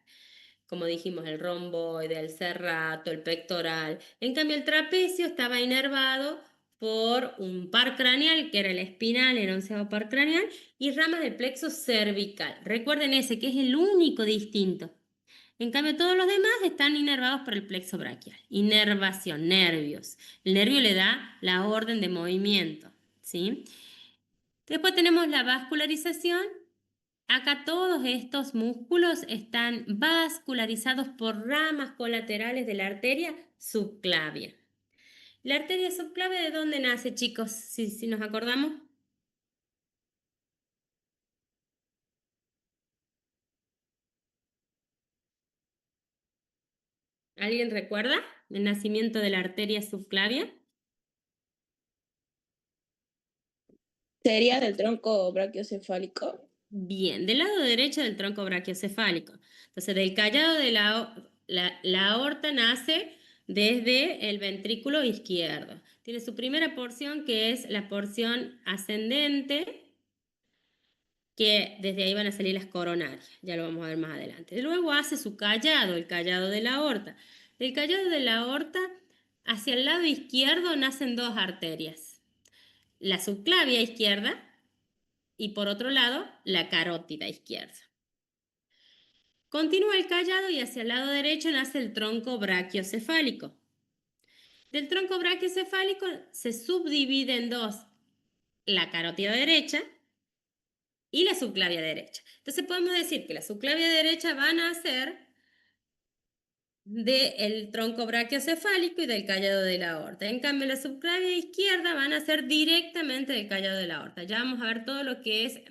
Como dijimos, el romboide, el serrato, el pectoral. En cambio, el trapecio estaba inervado por un par craneal, que era el espinal, el onceavo par craneal, y ramas del plexo cervical. Recuerden ese, que es el único distinto. En cambio, todos los demás están inervados por el plexo braquial. Inervación, nervios. El nervio le da la orden de movimiento, ¿sí? Después tenemos la vascularización. Acá todos estos músculos están vascularizados por ramas colaterales de la arteria subclavia. ¿La arteria subclavia de dónde nace, chicos? Si nos acordamos. ¿Alguien recuerda el nacimiento de la arteria subclavia? Sería del tronco brachiocefálico. Bien, del lado derecho del tronco brachiocefálico. Entonces, del callado de la aorta nace desde el ventrículo izquierdo. Tiene su primera porción, que es la porción ascendente, que desde ahí van a salir las coronarias, ya lo vamos a ver más adelante. Luego hace su callado, el callado de la aorta. Del callado de la aorta, hacia el lado izquierdo nacen dos arterias, la subclavia izquierda y por otro lado la carótida izquierda. Continúa el callado y hacia el lado derecho nace el tronco brachiocefálico. Del tronco brachiocefálico se subdivide en dos, la carótida derecha y la subclavia derecha. Entonces podemos decir que la subclavia derecha va a nacer del tronco brachiocefálico y del callado de la aorta. En cambio, la subclavia izquierda van a ser directamente del callado de la aorta. Ya vamos a ver todo lo que es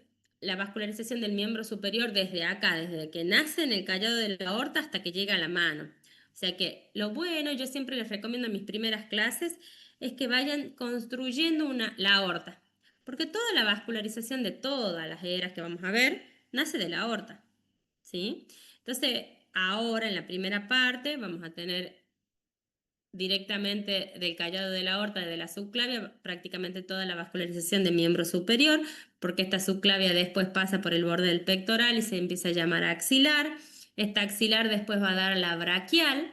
la vascularización del miembro superior desde acá, desde que nace en el callado de la aorta hasta que llega a la mano. O sea que lo bueno, yo siempre les recomiendo en mis primeras clases, es que vayan construyendo la aorta. Porque toda la vascularización de todas las eras que vamos a ver nace de la aorta. ¿Sí? Entonces, ahora en la primera parte vamos a tener directamente del callado de la aorta, de la subclavia, prácticamente toda la vascularización del miembro superior, porque esta subclavia después pasa por el borde del pectoral y se empieza a llamar axilar. Esta axilar después va a dar la braquial,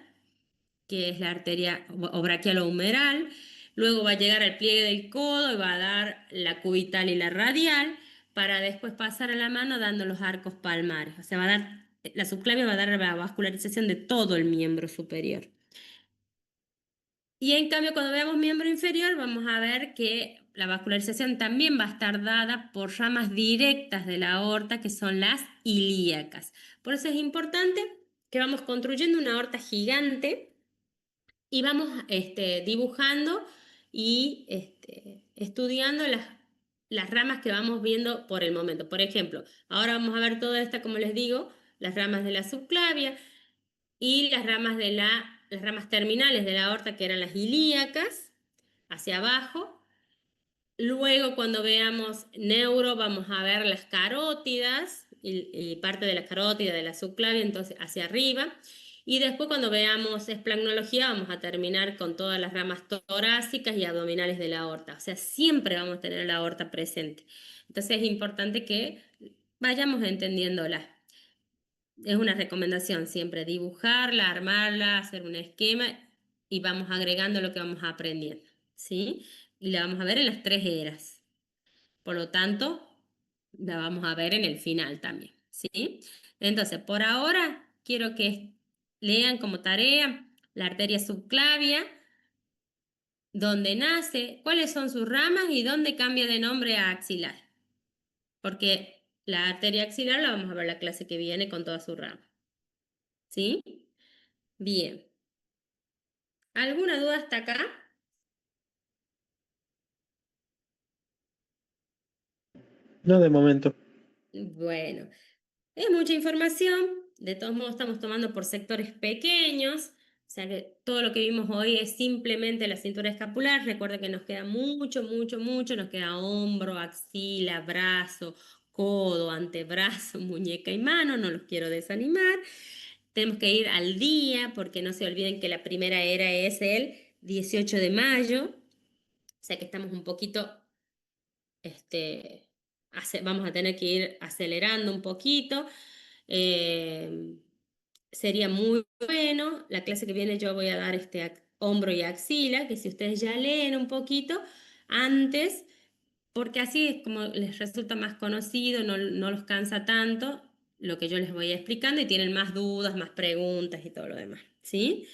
que es la arteria o braquial o humeral. Luego va a llegar al pliegue del codo y va a dar la cubital y la radial, para después pasar a la mano dando los arcos palmares. O sea, la subclavia va a dar la vascularización de todo el miembro superior. Y en cambio, cuando veamos miembro inferior, vamos a ver que la vascularización también va a estar dada por ramas directas de la aorta, que son las ilíacas. Por eso es importante que vamos construyendo una aorta gigante y vamos dibujando y estudiando las ramas que vamos viendo por el momento. Por ejemplo, ahora vamos a ver toda esta, como les digo, las ramas de la subclavia y las ramas terminales de la aorta, que eran las ilíacas, hacia abajo. Luego, cuando veamos neuro, vamos a ver las carótidas y parte de la carótida de la subclavia, entonces hacia arriba. Y después, cuando veamos esplagnología, vamos a terminar con todas las ramas torácicas y abdominales de la aorta. O sea, siempre vamos a tener la aorta presente. Entonces, es importante que vayamos entendiéndola. Es una recomendación siempre dibujarla, armarla, hacer un esquema y vamos agregando lo que vamos aprendiendo, ¿sí? Y la vamos a ver en las 3 eras. Por lo tanto, la vamos a ver en el final también, ¿sí? Entonces, por ahora, quiero que lean como tarea la arteria subclavia, dónde nace, cuáles son sus ramas y dónde cambia de nombre a axilar. Porque la arteria axilar la vamos a ver la clase que viene con toda su rama. ¿Sí? Bien. ¿Alguna duda hasta acá? No, de momento. Bueno, es mucha información. De todos modos, estamos tomando por sectores pequeños. O sea que todo lo que vimos hoy es simplemente la cintura escapular. Recuerda que nos queda mucho, mucho, mucho. Nos queda hombro, axila, brazo, codo, antebrazo, muñeca y mano. No los quiero desanimar. Tenemos que ir al día porque no se olviden que la primera era es el 18 de mayo. O sea que estamos un poquito, vamos a tener que ir acelerando un poquito. Sería muy bueno. La clase que viene yo voy a dar hombro y axila, que si ustedes ya leen un poquito antes, porque así es como les resulta más conocido, no los cansa tanto lo que yo les voy explicando y tienen más dudas, más preguntas y todo lo demás, ¿sí?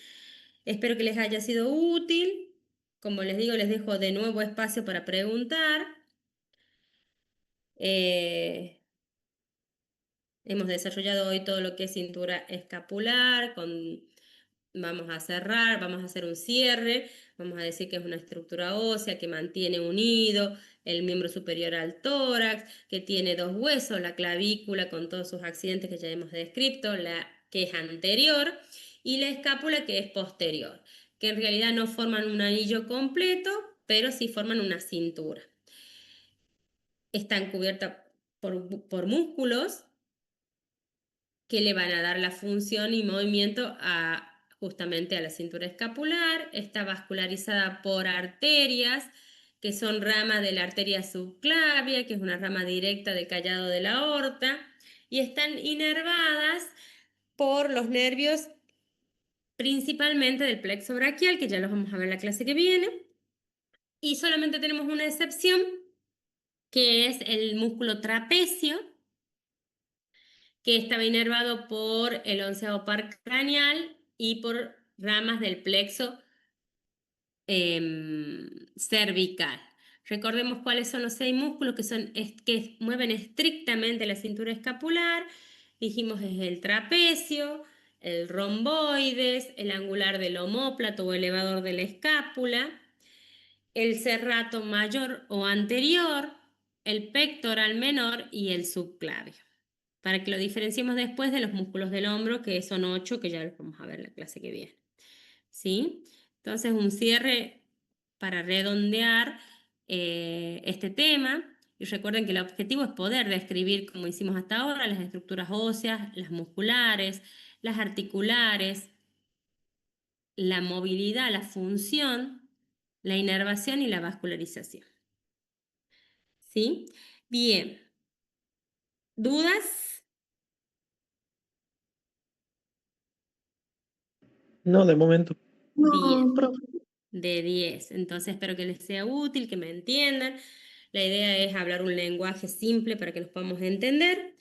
Espero que les haya sido útil. Como les digo, les dejo de nuevo espacio para preguntar. Hemos desarrollado hoy todo lo que es cintura escapular, vamos a cerrar, vamos a hacer un cierre, vamos a decir que es una estructura ósea que mantiene unido el miembro superior al tórax, que tiene dos huesos, la clavícula con todos sus accidentes que ya hemos descrito, la que es anterior, y la escápula que es posterior, que en realidad no forman un anillo completo, pero sí forman una cintura. están cubiertas por músculos que le van a dar la función y movimiento justamente a la cintura escapular. Está vascularizada por arterias, que son ramas de la arteria subclavia, que es una rama directa del callado de la aorta, y están inervadas por los nervios principalmente del plexo braquial, que ya los vamos a ver en la clase que viene, y solamente tenemos una excepción, que es el músculo trapecio, que estaba inervado por el onceavo par craneal y por ramas del plexo cervical. Recordemos cuáles son los 6 músculos que mueven estrictamente la cintura escapular. Dijimos es el trapecio, el romboides, el angular del omóplato o elevador de la escápula, el serrato mayor o anterior, el pectoral menor y el subclavio, para que lo diferenciemos después de los músculos del hombro, que son 8, que ya los vamos a ver en la clase que viene. ¿Sí? Entonces, un cierre para redondear este tema. Y recuerden que el objetivo es poder describir, como hicimos hasta ahora, las estructuras óseas, las musculares, las articulares, la movilidad, la función, la inervación y la vascularización. ¿Sí? Bien. ¿Dudas? No, de momento. Bien. No, profe. De 10. Entonces espero que les sea útil, que me entiendan. La idea es hablar un lenguaje simple para que nos podamos entender.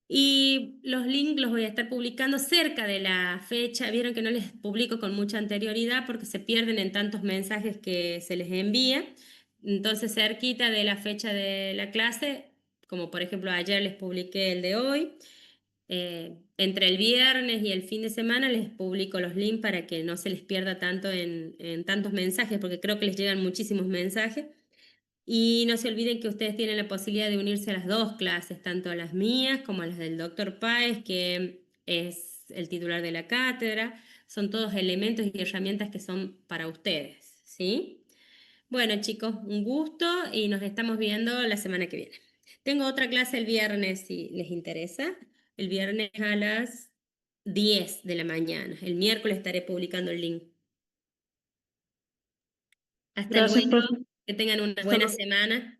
Y los links los voy a estar publicando cerca de la fecha. Vieron que no les publico con mucha anterioridad porque se pierden en tantos mensajes que se les envía. Entonces, cerquita de la fecha de la clase, como por ejemplo ayer les publiqué el de hoy, entre el viernes y el fin de semana les publico los links para que no se les pierda tanto en tantos mensajes, porque creo que les llegan muchísimos mensajes. Y no se olviden que ustedes tienen la posibilidad de unirse a las 2 clases, tanto a las mías como a las del doctor Páez, que es el titular de la cátedra. Son todos elementos y herramientas que son para ustedes, ¿sí? Bueno, chicos, un gusto y nos estamos viendo la semana que viene. Tengo otra clase el viernes, si les interesa. El viernes a las 10 de la mañana. El miércoles estaré publicando el link. Hasta Gracias, luego. profe. Que tengan una Hasta buena luego. semana.